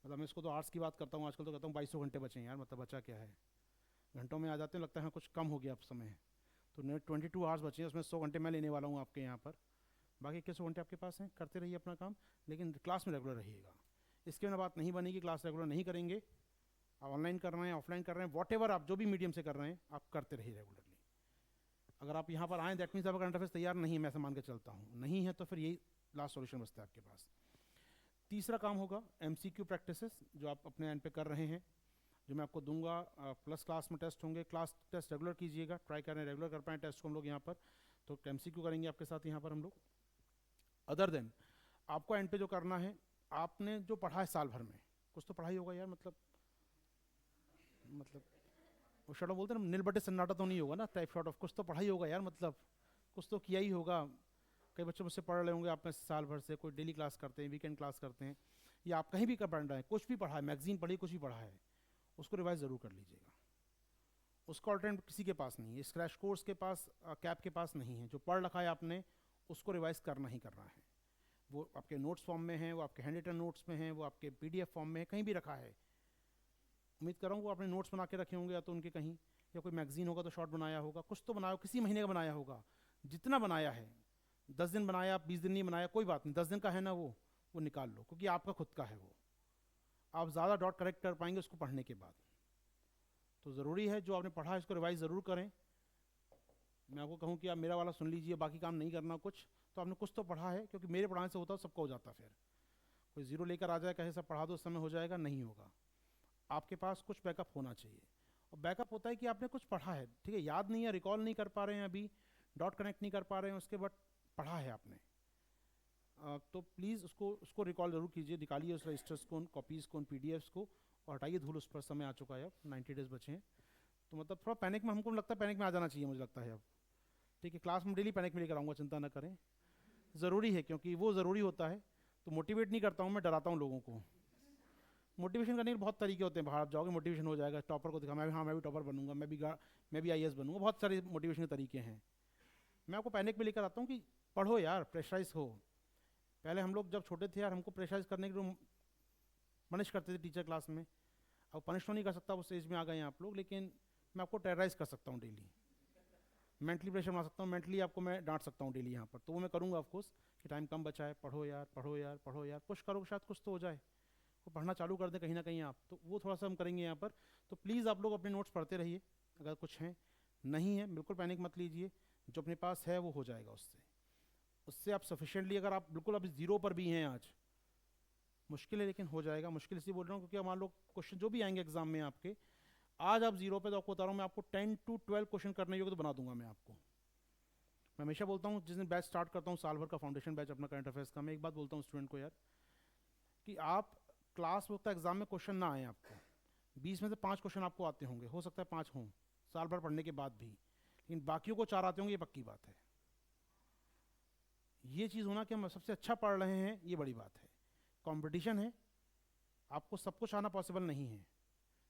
मतलब मैं इसको तो आर्ट्स की बात करता हूँ आजकल, तो कहता हूँ 2200 घंटे बचे हैं यार, मतलब बचा क्या है, घंटों में आ जाते हैं, लगता है कुछ कम हो गया अब समय। तो नेट 22 आवर्स बचे हैं, उसमें 100 घंटे मैं लेने वाला हूँ आपके यहाँ पर, बाकी 2100 घंटे आपके पास हैं, करते रहिए अपना काम, लेकिन क्लास में रेगुलर रहिएगा। इसके बिना बात नहीं बनेगी, क्लास रेगुलर नहीं करेंगे, आप ऑनलाइन कर रहे हैं, ऑफलाइन कर रहे हैं, वॉट एवर आप जो भी मीडियम से कर रहे हैं, आप करते रहिए रेगुलरली। अगर आप यहाँ पर आएँ, दैट मीन्स आपका करंट अफेयर्स तैयार नहीं है, मैं ऐसा मान के चलता हूँ, नहीं है तो फिर यही लास्ट सॉल्यूशन बचता है आपके पास। तीसरा काम होगा MCQ प्रैक्टिसेस, जो आप अपने एंड पे कर रहे हैं, जो मैं आपको दूंगा। प्लस क्लास में टेस्ट होंगे, क्लास टेस्ट रेगुलर कीजिएगा, ट्राई करें रेगुलर कर पाएँ टेस्ट को हम लोग यहाँ पर। तो MCQ करेंगे आपके साथ यहाँ पर हम लोग। अदर देन आपको एंड पे जो करना है, आपने जो पढ़ा है साल भर में, कुछ तो पढ़ाई होगा यार, मतलब वो शॉर्ट ऑफ बोलते हैं ना, नील बटे सन्नाटा तो नहीं होगा ना, टाइप शॉर्ट ऑफ, कुछ तो पढ़ाई होगा यार, मतलब कुछ तो किया ही होगा। कई बच्चे मुझसे पढ़ रहे होंगे आप में साल भर से, कोई डेली क्लास करते हैं, वीकेंड क्लास करते हैं, या आप कहीं भी कर पढ़ रहे हैं, कुछ भी पढ़ा है, मैगजीन पढ़ी, कुछ भी पढ़ा है, उसको रिवाइज ज़रूर कर लीजिएगा। उसका ऑल्टरनेटिव किसी के पास नहीं है, इस क्रैश कोर्स के पास, कैप के पास नहीं है। जो पढ़ रखा है आपने, उसको रिवाइज करना ही करना है। वो आपके नोट्स फॉर्म में है, वो आपके हैंड रिटन नोट्स में है, वो आपके PDF फॉर्म में है, कहीं भी रखा है। उम्मीद कर रहा हूँ वो आपने नोट्स बना के रखे होंगे, या तो उनके कहीं, या कोई मैगजीन होगा तो शॉर्ट बनाया होगा, कुछ तो बनाया, किसी महीने का बनाया होगा, जितना बनाया है, 10 दिन बनाया, 20 दिन नहीं बनाया, कोई बात नहीं, 10 दिन का है ना, वो निकाल लो, क्योंकि आपका खुद का है वो, आप ज़्यादा डॉट करेक्ट कर पाएंगे उसको पढ़ने के बाद। तो ज़रूरी है जो आपने पढ़ा है इसको रिवाइज ज़रूर करें। मैं आपको कहूँ कि आप मेरा वाला सुन लीजिए, बाकी काम नहीं करना कुछ, तो आपने कुछ तो पढ़ा है, क्योंकि मेरे पढ़ाने से होता है सबका हो जाता। फिर कोई ज़ीरो लेकर आ जाए, कहे सब पढ़ा दो उस समय हो जाएगा, नहीं होगा। आपके पास कुछ बैकअप होना चाहिए, और बैकअप होता है कि आपने कुछ पढ़ा है, ठीक है, याद नहीं है, रिकॉल नहीं कर पा रहे हैं, अभी डॉट कनेक्ट नहीं कर पा रहे हैं उसके, बट पढ़ा है आपने, तो प्लीज़ उसको रिकॉल ज़रूर कीजिए, निकालिए उस रजिस्टर्स को, उन कॉपीज़ को, उन PDFs को, और हटाइए धूल उस पर। समय आ चुका है, अब 90 डेज़ बचे हैं, तो मतलब थोड़ा पैनिक में, हमको लगता है पैनिक में आ जाना चाहिए, मुझे लगता है अब, ठीक है। क्लास में डेली पैनिक में लेकर आऊँगा, चिंता ना करें, ज़रूरी है, क्योंकि वो ज़रूरी होता है। तो मोटिवेट नहीं करता हूँ मैं, डराता हूँ लोगों को। मोटिवेशन करने के बहुत तरीके होते हैं, बाहर आप जाओगे मोटिवेशन हो जाएगा, टॉपर को दिखा, मैं भी टॉपर बनूंगा, मैं भी IAS बनूंगा, बहुत सारे मोटिवेशन के तरीके हैं। मैं आपको पैनिक में लेकर आता हूँ कि पढ़ो यार, प्रेशराइज हो। पहले हम लोग जब छोटे थे यार, हमको प्रेशराइज करने के लिए पनिश करते थे टीचर क्लास में। अब पनिश तो नहीं कर सकता, उस एज में आ गए हैं आप लोग, लेकिन मैं आपको टेरराइज कर सकता हूँ डेली। मेंटली प्रेशर बना सकता हूँ, मेंटली आपको मैं डांट सकता हूँ डेली यहाँ पर, तो वो मैं करूँगा ऑफकोर्स कि टाइम कम बचा है, पढ़ो यार पढ़ो यार पढ़ो यार, पुश करो शायद कुछ तो हो जाए, वो पढ़ना चालू कर दें कहीं ना कहीं आप, तो वो थोड़ा सा हम करेंगे यहाँ पर। तो प्लीज़ आप लोग अपने नोट्स पढ़ते रहिए, अगर कुछ हैं, नहीं है बिल्कुल पैनिक मत लीजिए, जो अपने पास है वो हो जाएगा उससे, उससे आप सफिशिएंटली, अगर आप बिल्कुल अभी जीरो पर भी हैं आज, मुश्किल है लेकिन हो जाएगा, मुश्किल इसलिए बोल रहा हूँ क्योंकि मान लो क्वेश्चन जो भी आएंगे एग्जाम में आपके, आज आप जीरो पे, तो आपको बता रहा हूँ मैं, आपको 10 to 12 क्वेश्चन करने योग्य तो बना दूंगा मैं आपको। मैं हमेशा बोलता हूँ जिस दिन बैच स्टार्ट करता हूँ साल भर का फाउंडेशन बैच अपना करंट अफेयर्स का, मैं एक बात बोलता हूँ स्टूडेंट को यार, कि आप क्लास वक्त एग्जाम में क्वेश्चन ना आए आपको, 20 में से 5 क्वेश्चन आपको आते होंगे, हो सकता है 5 हों साल भर पढ़ने के बाद भी, लेकिन बाकियों को 4 आते होंगे, ये पक्की बात है। ये चीज़ होना कि हम सबसे अच्छा पढ़ रहे हैं, ये बड़ी बात है। कंपटीशन है, आपको सब कुछ आना पॉसिबल नहीं है,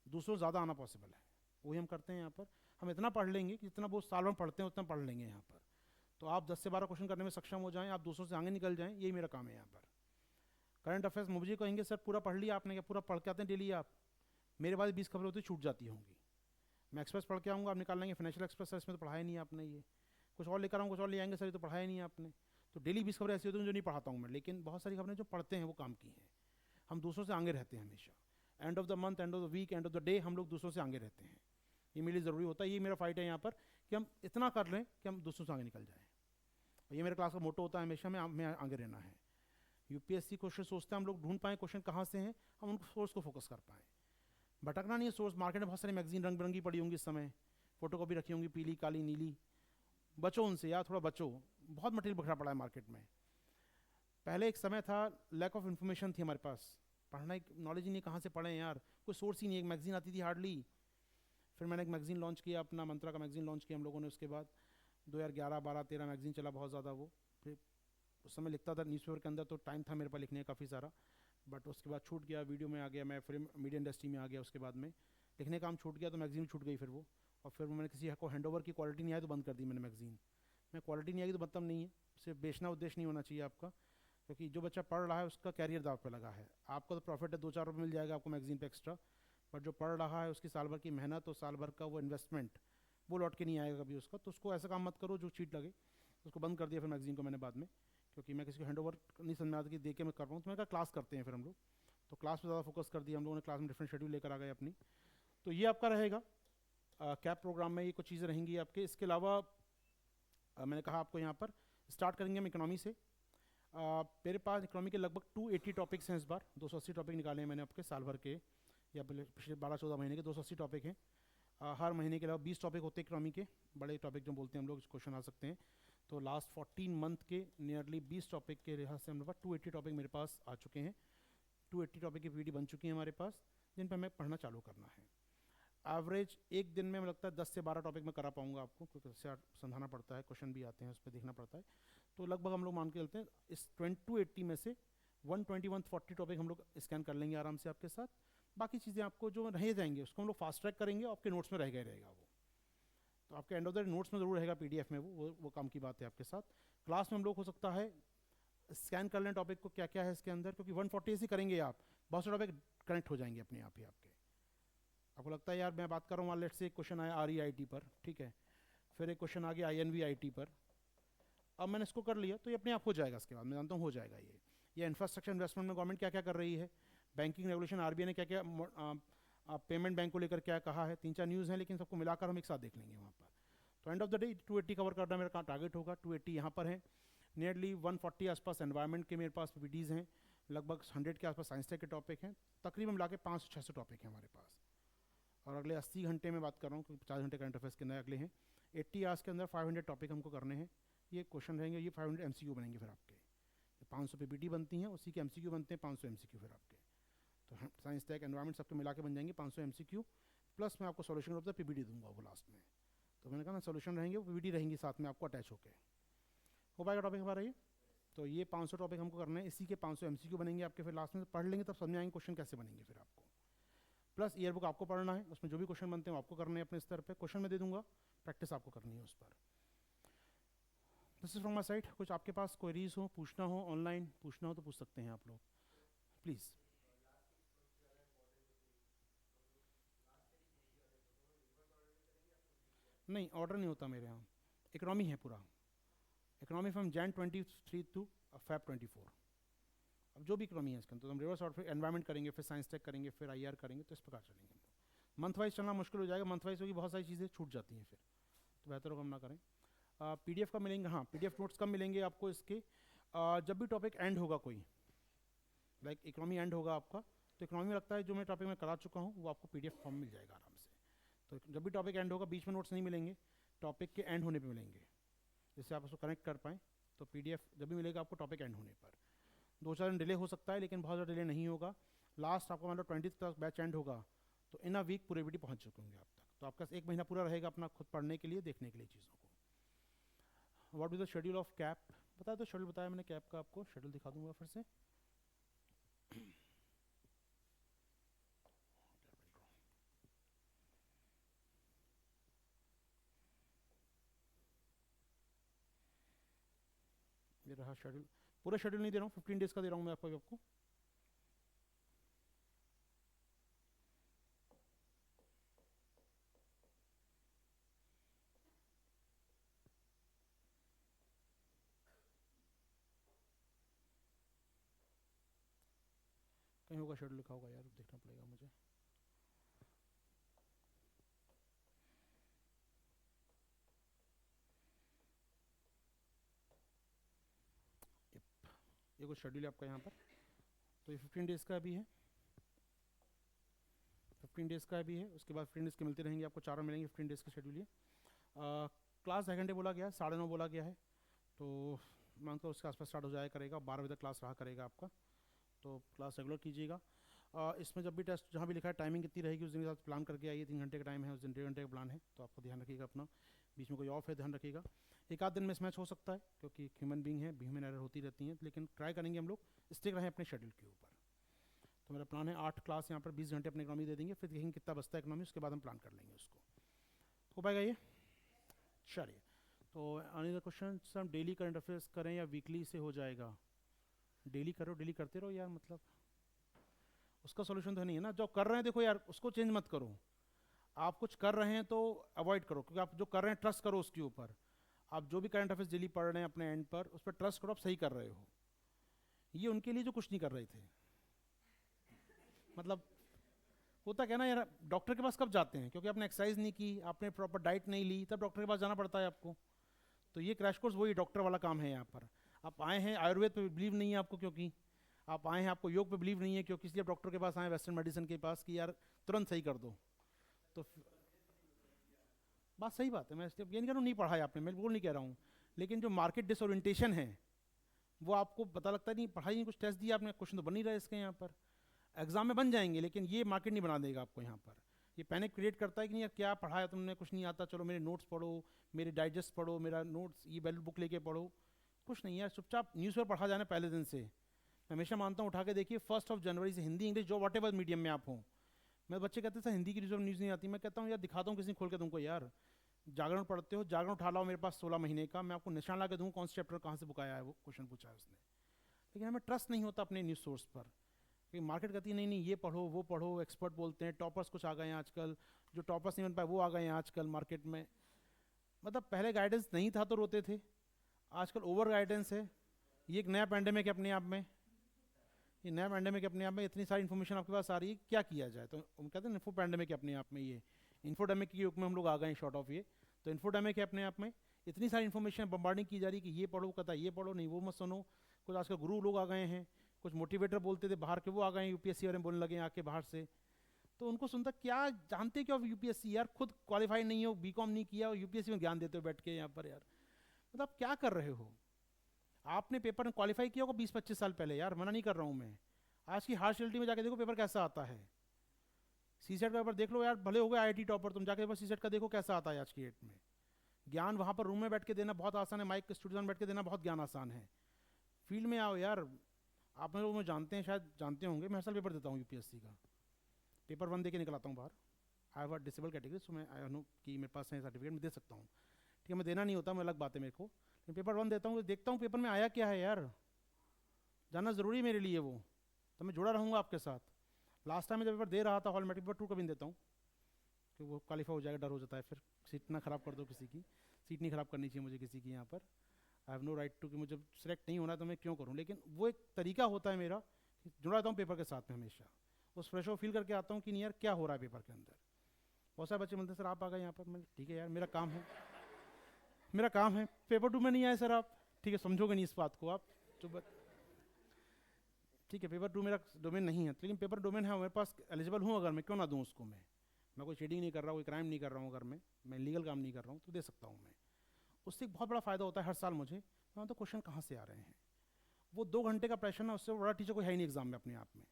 दूसरों ज़्यादा आना पॉसिबल है, वही हम करते हैं यहाँ पर। हम इतना पढ़ लेंगे कि जितना वो साल भर पढ़ते हैं उतना पढ़ लेंगे यहाँ पर, तो आप 10 से 12 क्वेश्चन करने में सक्षम हो जाएं, आप दूसरों से आगे निकल जाएं, यही मेरा काम है यहाँ पर। करंट अफेयर्स मुझे कहेंगे सर पूरा पढ़ लिया आपने, क्या पूरा पढ़ के आते हैं डेली आप? मेरे पास 20 खबरें होती छूट जाती होंगी, मैं एक्सप्रेस पढ़ के आऊँगा, आप निकाल लेंगे फाइनेंशियल एक्सप्रेस, सर इसमें तो पढ़ाया नहीं आपने, ये कुछ और लेकर आऊँ, कुछ और ले आएंगे सर, ये तो पढ़ाया नहीं आपने। तो डेली 20 खबरें ऐसी होती हैं जो नहीं पढ़ाता हूँ मैं, लेकिन बहुत सारी खबरें जो पढ़ते हैं वो काम की हैं। हम दूसरों से आगे रहते हैं हमेशा, end of the month, end of the week, end of the day, हम लोग दूसरों से आगे रहते हैं, ये मेरे लिए ज़रूरी होता है, ये मेरा फाइट है यहाँ पर, कि हम इतना कर लें कि हम दूसरों से आगे निकल जाएँ। ये मेरे क्लास का मोटो होता है हमेशा, हमें आगे रहना है। यूपीएससी क्वेश्चन सोचते हैं हम लोग, ढूंढ पाएँ क्वेश्चन कहाँ से हैं, हम उनको सोर्स को फोकस कर पाएँ, भटकना नहीं है सोर्स। मार्केट में बहुत सारी मैगजीन रंग बिरंगी पड़ी होंगी इस समय, फोटो कॉपी रखी होंगी, पीली काली नीली, बचो उनसे यार, थोड़ा बचो, बहुत मटेरियल बिखरा पड़ा है मार्केट में। पहले एक समय था, लैक ऑफ इन्फॉर्मेशन थी हमारे पास, पढ़ना नॉलेज ही नहीं, कहाँ से पढ़ें यार, कोई सोर्स ही नहीं, एक मैगजीन आती थी हार्डली। फिर मैंने एक मैगजीन लॉन्च किया, अपना मंत्रा का मैगजीन लॉन्च किया हम लोगों ने, उसके बाद 2011, 12, 13 मैगजीन चला बहुत ज़्यादा वो। फिर उस समय लिखता था न्यूज़पेपर के अंदर, तो टाइम था मेरे पास लिखने का काफ़ी सारा, बट उसके बाद छूट गया, वीडियो में आ गया, मैं फिर मीडिया इंडस्ट्री में आ गया, उसके बाद में लिखने का काम छूट गया, तो मैगजीन छूट गई फिर वो। और फिर मैंने किसी को हैंड ओवर की, क्वालिटी नहीं आई तो बंद कर दी मैंने मैगजीन। मैं क्वालिटी नहीं आएगी तो मतलब नहीं है, सिर्फ बेचना उद्देश्य नहीं होना चाहिए आपका, क्योंकि जो बच्चा पढ़ रहा है उसका कैरियर दाव पे लगा है, आपका तो प्रॉफिट है 2-4 रुपये मिल जाएगा आपको मैगजीन पे एक्स्ट्रा, बट जो पढ़ रहा है उसकी साल भर की मेहनत और साल भर का वो इन्वेस्टमेंट, वो लौट के नहीं आएगा कभी उसका। तो उसको ऐसा काम मत करो जो चीट लगे, उसको बंद कर दिया फिर मैगजीन को मैंने बाद में, क्योंकि मैं किसी को हैंड ओवर नहीं समझ में आता कि दे के मैं कर पाऊँ, तो मैंने कहा क्लास करते हैं फिर हम लोग, तो क्लास पर ज़्यादा फोकस कर दिया हम लोगों ने, क्लास में डिफरेंट शेड्यूल लेकर आ गए अपनी। तो ये आपका रहेगा कैप प्रोग्राम में, ये कुछ चीज़ें रहेंगी आपके। इसके अलावा मैंने कहा आपको यहाँ पर स्टार्ट करेंगे हम इकोनॉमी से। मेरे पास इकोनॉमी के लगभग 280 टॉपिक्स हैं इस बार, 280 टॉपिक निकाले हैं मैंने आपके साल भर के, या पिछले 12-14 महीने के 280 टॉपिक हैं। हर महीने के अलावा 20 टॉपिक होते हैं इकोनॉमी के, बड़े टॉपिक जो बोलते हैं हम लोग, क्वेश्चन आ सकते हैं। तो लास्ट 14 मंथ के नियरली 20 टॉपिक के लिहाज से हमारे पास 280 टॉपिक मेरे पास आ चुके हैं, 280 टॉपिक की पीडी बन चुकी है हमारे पास, जिन पर हमें पढ़ना चालू करना है। एवरेज एक दिन में मुझे लगता है 10 से 12 टॉपिक मैं करा पाऊंगा आपको, क्योंकि उससे समझाना पड़ता है, क्वेश्चन भी आते हैं उस पर देखना पड़ता है। तो लगभग हम लोग मान के चलते हैं इस 280 में से 120-140 टॉपिक हम लोग स्कैन कर लेंगे आराम से आपके साथ। बाकी चीज़ें आपको जो रह जाएंगे उसको हम लोग फास्ट ट्रैक करेंगे, आपके नोट्स में रह गए रहेगा वो, तो आपके एंड ऑफ द नोट्स में ज़रूर रहेगा पीडीएफ में वो काम की बात है आपके साथ। क्लास में हम लोग हो सकता है स्कैन कर लें टॉपिक को क्या क्या है इसके अंदर, क्योंकि 140 ही करेंगे आप, बहुत से टॉपिक कनेक्ट हो जाएंगे अपने आप ही आपके। आपको लगता है यार मैं बात कर रहा हूँ, मान लेट से एक क्वेश्चन आया REIT पर, ठीक है, फिर एक क्वेश्चन आ गया INVIT पर, अब मैंने इसको कर लिया तो ये अपने आप हो जाएगा, इसके बाद मैं जानता हूँ हो जाएगा ये इंफ्रास्ट्रक्चर इन्वेस्टमेंट में गवर्नमेंट क्या क्या कर रही है, बैंकिंग रेगुलेशन RBI ने क्या क्या पेमेंट बैंक को लेकर क्या कहा है, 3-4 न्यूज़ हैं, लेकिन सबको मिलाकर हम एक साथ देख लेंगे वहाँ पर। तो and of the day 280 cover करना मेरा टारगेट होगा, 280 यहाँ पर है, नियरली 140 आसपास एनवायरनमेंट के मेरे पास PPTs हैं, लगभग 100 के आसपास साइंस टेक के टॉपिक हैं, तकरीबन मिला के 500-600 टॉपिक हैं हमारे पास। और अगले 80 घंटे में बात कर रहा हूँ, क्योंकि 50 घंटे करंट अफेयर्स के अंदर अगले हैं, 80 आवर्स के अंदर 500 टॉपिक हमको करने हैं। ये क्वेश्चन रहेंगे, ये 500 MCQ बनेंगे फिर आपके, 500 PPT बनती हैं, उसी के MCQ बनते हैं 500 MCQ फिर आपके। तो साइंस टेक एनवायरनमेंट सबके मिला के बन जाएंगे 500 MCQ, प्लस मैं आपको सोल्यूशन ऑफ द PPT दूंगा वो लास्ट में। तो मैंने कहा ना सोल्यूशन रहेंगे, वो PPT रहेंगी साथ में आपको अटैच होकर, हो पाएगा टॉपिक हमारा ये। तो ये 500 टॉपिक हमको करने हैं, इसी के 500 MCQ बनेंगे आपके, फिर लास्ट में पढ़ लेंगे तब समझ आएंगे क्वेश्चन कैसे बनेंगे फिर आपको। प्लस ईयर बुक आपको पढ़ना है, उसमें जो भी क्वेश्चन बनते हैं आपको करने हैं अपने स्तर पे, क्वेश्चन में दे दूंगा, प्रैक्टिस आपको करनी है उस पर। This is from my side. कुछ आपके पास क्वेरीज हो, पूछना हो, ऑनलाइन पूछना हो तो पूछ सकते हैं आप लोग प्लीज़। नहीं ऑर्डर नहीं होता मेरे यहाँ, इकोनॉमी है पूरा, economy from Jan 23 to Feb 24। अब जो भी इकोनॉमी है इसके अंदर तो हम रिवर्स ऑर्डर, फिर एनवायरमेंट करेंगे, फिर साइंस टेक करेंगे, फिर IR करेंगे, तो इस प्रकार चलेंगे हम लोग। मंथ वाइज चलना मुश्किल हो जाएगा, मंथ वाइज होगी बहुत सारी चीज़ें छूट जाती हैं फिर, तो बेहतर होगा हम ना करें। PDF कब मिलेंगे? हाँ, PDF नोट्स कब मिलेंगे आपको इसके? जब भी टॉपिक एंड होगा कोई, लाइक इकोनॉमी एंड होगा आपका, तो इकोनॉमी में लगता है जो मैं टॉपिक में करा चुका हूँ वो आपको PDF फॉर्म मिल जाएगा आराम से। तो जब भी टॉपिक एंड होगा, बीच में नोट्स नहीं मिलेंगे, टॉपिक के एंड होने पे मिलेंगे, जिससे आप उसको कनेक्ट कर पाएँ। तो PDF जब भी मिलेगा आपको टॉपिक एंड होने पर, 2-4 दिन डिले हो सकता है लेकिन बहुत ज़्यादा डिले नहीं होगा। लास्ट आपका मतलब 20 तक बैच एंड होगा तो इन अ वीक पूरे वीडियो पहुँच चुके होंगे आप तक, तो आपका 1 महीना पूरा रहेगा अपना खुद पढ़ने के लिए, देखने के लिए चीज़ों को। What is the schedule of cap? बताया तो, शेड्यूल बताया मैंने कैप का, आपको शेड्यूल दिखा दूंगा फिर से। ये रहा शेड्यूल, पूरा शेड्यूल नहीं दे रहा हूँ, 15 डेज का दे रहा हूँ मैं आपको। कहीं होगा शेड्यूल लिखा होगा यार, देखना पड़ेगा मुझे। ये कुछ शेड्यूल है आपका यहाँ पर, तो ये 15 डेज़ का भी है, 15 डेज़ का भी है। उसके बाद 15 डेज़ के मिलते रहेंगे आपको, चारों मिलेंगे 15 डेज़ का शेड्यूल। ये क्लास 2 घंटे बोला गया है, 9:30 बोला गया है, तो मानकर उसके आसपास स्टार्ट हो जाया करेगा, 12 बजे तक क्लास रहा करेगा आपका, तो क्लास रेगुलर कीजिएगा। इसमें जब भी टेस्ट जहाँ भी लिखा है टाइमिंग कितनी रहेगी उस दिन के साथ प्लान करके आइए। 3 घंटे का टाइम है, उस दिन 1.5 घंटे का प्लान है, तो आपको ध्यान रखिएगा अपना, बीच में कोई ऑफ है ध्यान रखिएगा। एक आध दिन में मैच हो सकता है क्योंकि ह्यूमन बीइंग है, ह्यूमन एरर होती रहती हैं, लेकिन ट्राई करेंगे हम लोग स्टिक रहें अपने शेड्यूल के ऊपर। तो मेरा प्लान है 8 क्लास यहाँ पर 20 घंटे अपने इकोनॉमी दे देंगे, फिर देखेंगे कितना बचता है इकोनॉमी, उसके बाद हम प्लान कर लेंगे उसको। हो पाएगा ये? चलिए, तो अनदर क्वेश्चन, हम डेली करंट अफेयर्स करें या वीकली से हो जाएगा? डेली करो, डेली करते रहो यार, मतलब उसका सोल्यूशन तो नहीं है ना। जो कर रहे हैं देखो यार, उसको चेंज मत करो। आप कुछ कर रहे हैं तो अवॉइड करो, क्योंकि आप जो कर रहे हैं ट्रस्ट करो उसके ऊपर। आप जो भी करंट अफेयर्स डेली पढ़ रहे हैं अपने एंड पर, उस पर ट्रस्ट करो, आप सही कर रहे हो। ये उनके लिए जो कुछ नहीं कर रहे थे, मतलब होता क्या ना यार, डॉक्टर के पास कब जाते हैं? क्योंकि आपने एक्सरसाइज नहीं की, आपने प्रॉपर डाइट नहीं ली, तब डॉक्टर के पास जाना पड़ता है आपको। तो ये क्रैश कोर्स वही डॉक्टर वाला काम है यहाँ पर। आप आए हैं आयुर्वेद पे बिलीव नहीं है आपको, क्योंकि आप आए हैं, आपको योग पे बिलीव नहीं है, क्योंकि इसलिए डॉक्टर के पास आए वेस्टर्न मेडिसिन के पास कि यार तुरंत सही कर दो। तो बात सही बात है, मैं ये नहीं कह रहा हूँ नहीं पढ़ा है आपने, मैं बिल्कुल नहीं कह रहा हूँ, लेकिन जो मार्केट डिसओरिएंटेशन है वो आपको पता लगता नहीं। पढ़ाई नहीं, कुछ टेस्ट दिया आपने, क्वेश्चन तो बन नहीं रहा है इसके यहाँ पर, एग्जाम में बन जाएंगे, लेकिन ये मार्केट नहीं बना देगा आपको यहाँ पर। ये पैनिक क्रिएट करता है कि नहीं यार क्या पढ़ाया तुमने, कुछ नहीं आता, चलो मेरे नोट्स पढ़ो, मेरे डाइजेस्ट पढ़ो, मेरा नोट्स ये बैल बुक लेके पढ़ो। कुछ नहीं यार, चुपचाप न्यूज़पेपर पढ़ा जाना पहले दिन से। मैं हमेशा मानता हूँ, उठा के देखिए 1 जनवरी से हिंदी इंग्लिश जो वॉट एवर मीडियम में आप हों। मैं बच्चे कहते थे हिंदी की न्यूज़ नहीं आती, मैं कहता हूँ यार दिखाता हूँ किसी खोल के तुमको यार। जागरण पढ़ते हो, जागरण उठा लाओ मेरे पास 16 महीने का, मैं आपको निशान ला के दूँ कौन से चैप्टर कहाँ से बुक आया है, वो क्वेश्चन पूछा है उसने। लेकिन हमें ट्रस्ट नहीं होता अपने न्यूज़ सोर्स पर, कि मार्केट कहती है नहीं नहीं ये पढ़ो वो पढ़ो, एक्सपर्ट बोलते हैं, टॉपर्स कुछ आ गए हैं आजकल, जो टॉपर्स नहीं बन पाए वो आ गए हैं आजकल मार्केट में। मतलब पहले गाइडेंस नहीं था तो रोते थे, आजकल ओवर गाइडेंस है। ये एक नया पैंडेमिक है अपने आप में, ये नया पैंडेमिक अपने आप में, इतनी सारी इन्फॉर्मेशन आपके पास आ रही है, क्या किया जाए? तो हम कहते हैं इन्फो पैंडेमिक है अपने आप में, ये इन्फोडेमिक के युग में हम लोग आ गए हैं शॉर्ट ऑफ ये। तो इन्फोडेमिक है अपने आप में, इतनी सारी इन्फॉर्मेशन बम्बार्डिंग की जा रही है कि ये पढ़ो, कहता है ये पढ़ो, नहीं वो मत सुनो। कुछ आजकल गुरु लोग आ गए हैं, कुछ मोटिवेटर बोलते थे बाहर के, वो आ गए हैं यूपीएससी वाले बोलने लगे आके बाहर से। तो उनको सुनता क्या जानते क्यों यूपीएससी, यार खुद क्वालिफाई नहीं हो, बीकॉम नहीं किया और यूपीएससी में ज्ञान देते हो बैठ के यहाँ पर यार। मतलब आप क्या कर रहे हो? आपने पेपर में क्वालिफाई किया होगा 20-25 साल पहले, यार मना नहीं कर रहा हूँ मैं। आज की हार्श रियलिटी में जाके देखो पेपर कैसा आता है। सीसेट का पेपर देख लो यार, भले हो गए आईआईटी टॉपर, तुम जाके पेपर सीसेट का देखो कैसा आता है आज की डेट में। ज्ञान वहाँ पर रूम में बैठ के देना बहुत आसान है, माइक स्टूडियो में बैठ के देना बहुत ज्ञान आसान है। फील्ड में आओ यार। आप लोग मुझे जानते हैं, शायद जानते होंगे, मैं हर साल पेपर देता हूँ यूपीएससी का, पेपर 1 दे के निकल आता हूँ बाहर। I have a disable category, so मैं आई नो कि मेरे पास है सर्टिफिकेट, मैं दे सकता हूँ। ठीक है, मैं देना नहीं होता, मैं अलग बात है मेरे को, लेकिन पेपर 1 देता हूँ, देखता हूँ पेपर में आया क्या है यार, जानना ज़रूरी है मेरे लिए वो, तो मैं जुड़ा रहूँगा आपके साथ। लास्ट टाइम मैं जब पेपर दे रहा था हॉलमेट्रिक पेपर 2 कभी नहीं देता हूँ, कि वो क्वालिफाई हो जाएगा, डर हो जाता है फिर सीट ना ख़राब कर दो किसी की। सीट नहीं ख़राब करनी चाहिए मुझे किसी की यहाँ पर। I have no right to कि मुझे सेलेक्ट नहीं होना तो मैं क्यों करूँ, लेकिन वो एक तरीका होता है मेरा, जुड़ा रहता हूँ पेपर के साथ में हमेशा, उस फ्रेश को फील करके आता हूँ कि नहीं यार क्या हो रहा है पेपर के अंदर। बहुत सारे बच्चे मिलते हैं, सर आप आ गए यहाँ पर, मैं ठीक है यार मेरा काम है, मेरा काम है, पेपर 2 में नहीं आए सर आप, ठीक है समझोगे नहीं इस बात को आप, तो ठीक है पेपर 2 मेरा डोमेन नहीं है, लेकिन पेपर डोमेन है मेरे पास, एलिजिबल हूँ अगर मैं, क्यों ना दूँ उसको मैं कोई चीटिंग नहीं कर रहा हूँ, कोई क्राइम नहीं कर रहा हूँ, अगर मैं लीगल काम नहीं कर रहा हूँ तो दे सकता हूँ मैं। उससे एक बहुत बड़ा फ़ायदा होता है हर साल मुझे, मैं तो क्वेश्चन कहाँ से आ रहे हैं। वो 2 घंटे का प्रेशर ना, उससे बड़ा टीचर कोई है ही नहीं एग्जाम में अपने आप में।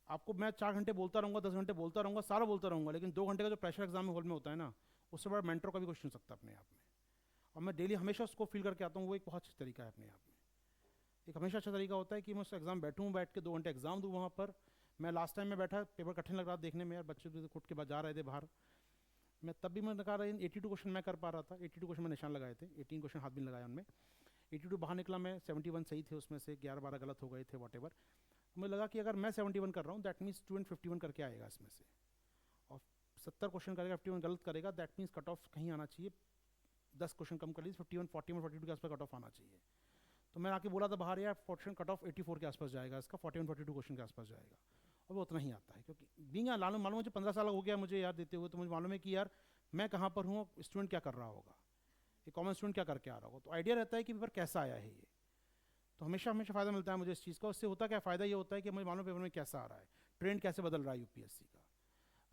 आपको मैं 4 घंटे बोलता रहूँगा, 10 घंटे बोलता रहूँगा, सारा बोलता रहूँगा, लेकिन 2 घंटे का जो प्रेशर एग्जाम में हॉल में होता है ना, उससे बड़ा मेंटर का भी क्वेश्चन सकता है अपने आप में। और मैं डेली हमेशा उसको फील करके आता हूँ, वो एक बहुत अच्छा तरीका है अपने आप में। एक हमेशा अच्छा तरीका होता है कि मैं उस एग्जाम बैठूँ, बैठ के 2 घंटे एग्जाम दूँ वहाँ पर। मैं लास्ट टाइम में बैठा, पेपर कठिन लग रहा था देखने में यार, बच्चे कुट के बाद जा रहे थे बाहर, मैं तब भी मैं लगा रहा 82 क्वेश्चन मैं कर पा रहा था, 82 क्वेश्चन में निशान लगाए थे, 18 क्वेश्चन हाथ भी लगाया उनमें, 82 बाहर निकला मैं, 71 सही थे उसमें से, 11-12 गलत हो गए थे वॉट एवर। मुझे लगा कि अगर मैं 71 कर रहा हूँ दैट मीन्स स्टूडेंट 51 करके आएगा इसमें से, और 70 क्वेश्चन करेगा 51 गलत करेगा, दैट मीन्स कट ऑफ कहीं आना चाहिए, 10 क्वेश्चन कम कर लीजिए, 51 41 42 के आसपास कट ऑफ आना चाहिए। तो मैंने आके बोला था बाहर यार क्वेश्चन कट ऑफ 84 के आसपास जाएगा इसका, 41 42 क्वेश्चन के आसपास जाएगा, और वो उतना ही आता है, क्योंकि बींग मालूम मुझे 15 साल हो गया मुझे याद देते हुए, तो मुझे मालूम है कि यार मैं कहाँ पर हूँ, स्टूडेंट क्या कर रहा होगा, एक कॉमन स्टूडेंट क्या करके आ रहा होगा, तो आइडिया रहता है कि पेपर कैसा आया है ये। तो हमेशा हमेशा फ़ायदा मिलता है मुझे इस चीज़ का। उससे होता क्या फ़ायदा ये होता है कि मुझे मालूम पेपर में कैसा आ रहा है, ट्रेंड कैसे बदल रहा है यूपीएससी का।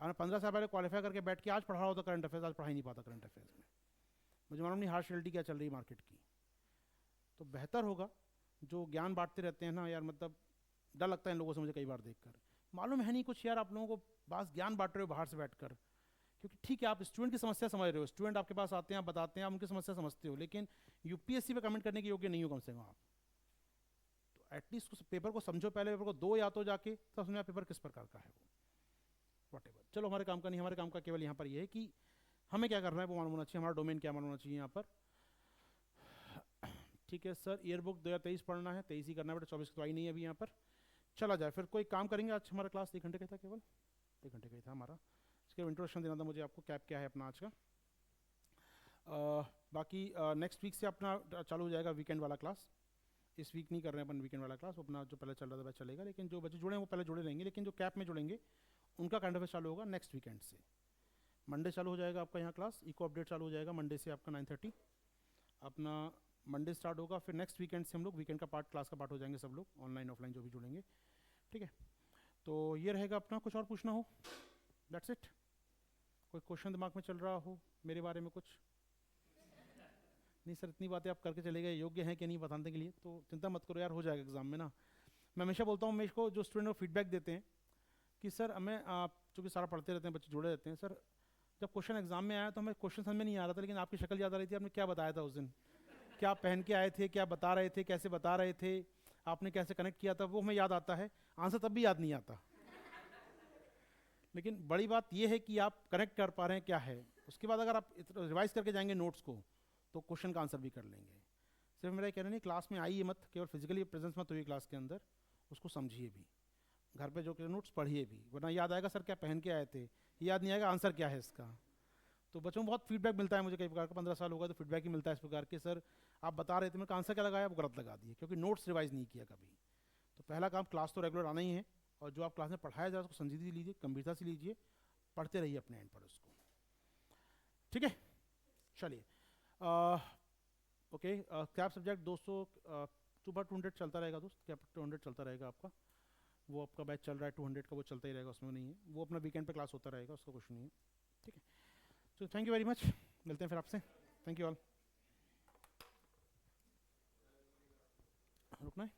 अगर 15 साल पहले क्वालिफाई करके बैठ के आज पढ़ा रहा होता करंट अफेयर्स, आज पढ़ा ही नहीं पाता करंट अफेयर्स में, मुझे मालूम नहीं हार्श रियलिटी क्या चल रही है मार्केट की। तो बेहतर होगा जो ज्ञान बांटते रहते हैं ना यार, मतलब डर लगता है इन लोगों से मुझे कई बार देखकर, मालूम है नहीं कुछ यार आप लोगों को, पास ज्ञान बांट रहे हो बाहर से बैठकर, क्योंकि ठीक है आप स्टूडेंट की समस्या समझ रहे हो, स्टूडेंट आपके पास आते हैं, आप बताते हैं, आप उनकी समस्या समझते हो, लेकिन यूपीएससी पे कमेंट करने के योग्य नहीं हो कम से कम आप। तो एटलीस्ट उस पेपर को समझो पहले, पेपर को दो या तो जाके, तब समझो पेपर किस प्रकार का है वो, वॉट एवर। चलो हमारे काम का नहीं, हमारे काम का केवल यहाँ पर ये है कि हमें क्या करना है वो मालूम होना चाहिए, हमारा डोमेन क्या मालूम होना चाहिए यहाँ पर। ठीक है सर, ईयर बुक 2023 पढ़ना है, 23 ही करना है बेटा, 24 की तो आई नहीं है अभी यहाँ पर। चला जाए फिर, कोई काम करेंगे आज, हमारा क्लास 1 घंटे का था, केवल 1 घंटे का ही था हमारा। इसके इंट्रोडक्शन देना था मुझे आपको, कैप क्या है अपना आज का। बाकी नेक्स्ट वीक से अपना चालू हो जाएगा वीकेंड वाला क्लास। इस वीक नहीं कर रहे हैं अपन वीकेंड वाला क्लास, अपना जो पहले चल रहा था वह चलेगा, लेकिन जो बच्चे जुड़े हैं वो पहले जुड़े रहेंगे, लेकिन जो कैप में जुड़ेंगे उनका काइंड ऑफ चालू होगा नेक्स्ट वीकेंड से। मंडे चालू हो जाएगा आपका यहाँ क्लास, इको अपडेट चालू हो जाएगा मंडे से आपका 9:30 अपना मंडे स्टार्ट होगा। फिर नेक्स्ट वीकेंड से हम लोग वीकेंड का पार्ट, क्लास का पार्ट हो जाएंगे सब लोग, ऑनलाइन ऑफलाइन जो भी जुड़ेंगे, ठीक है। तो ये रहेगा अपना, कुछ और पूछना हो, दैट्स इट। कोई क्वेश्चन दिमाग में चल रहा हो मेरे बारे में कुछ? नहीं सर इतनी बातें आप करके चले गए, योग्य हैं कि नहीं बताने के लिए, तो चिंता मत करो यार, हो जाएगा एग्जाम में ना। मैं हमेशा बोलता हूँ, मेरे को जो स्टूडेंट को फीडबैक देते हैं कि सर हमें आप चूँकि सारा पढ़ते रहते हैं, बच्चे जुड़े रहते हैं, सर जब क्वेश्चन एग्जाम में आया तो हमें क्वेश्चन समझ में नहीं आ रहा था, लेकिन आपकी शक्ल याद आ रही थी, आपने क्या बताया था उस दिन, क्या आप पहन के आए थे, क्या बता रहे थे, कैसे बता रहे थे, आपने कैसे कनेक्ट किया था, वो हमें याद आता है। आंसर तब भी याद नहीं आता, लेकिन बड़ी बात यह है कि आप कनेक्ट कर पा रहे हैं क्या है। उसके बाद अगर आप रिवाइज करके जाएंगे नोट्स को, तो क्वेश्चन का आंसर भी कर लेंगे। सिर्फ मेरा कहना नहीं, क्लास में आइए मत, केवल फिजिकली प्रेजेंस मत हुई क्लास के अंदर, उसको समझिए भी, घर पे जो नोट्स पढ़िए भी, वरना याद आएगा सर क्या पहन के आए थे, याद नहीं आएगा आंसर क्या है इसका। तो बच्चों में बहुत फीडबैक मिलता है मुझे कई प्रकार का, 15 साल होगा तो फीडबैक ही मिलता है इस प्रकार के, सर आप बता रहे थे मेरे को आंसर क्या लगाया, वो गलत लगा दिए, क्योंकि नोट्स रिवाइज नहीं किया कभी। तो पहला काम, क्लास तो रेगुलर आना ही है, और जो आप क्लास में पढ़ाया जाए उसको संजीदगी लीजिए, गंभीरता से लीजिए, पढ़ते रहिए अपने एंड पर उसको, ठीक है। चलिए ओके, कैप सब्जेक्ट 200 सुबह 200 चलता रहेगा दोस्त, कैप 200 चलता रहेगा आपका, वो आपका बैच चल रहा है 200 का, वो चलता ही रहेगा, उसमें नहीं है, वो अपना वीकेंड पे क्लास होता रहेगा, उसका कुछ नहीं है, ठीक है। तो थैंक यू वेरी मच, मिलते हैं फिर आपसे, थैंक यू ऑल। रुकना है।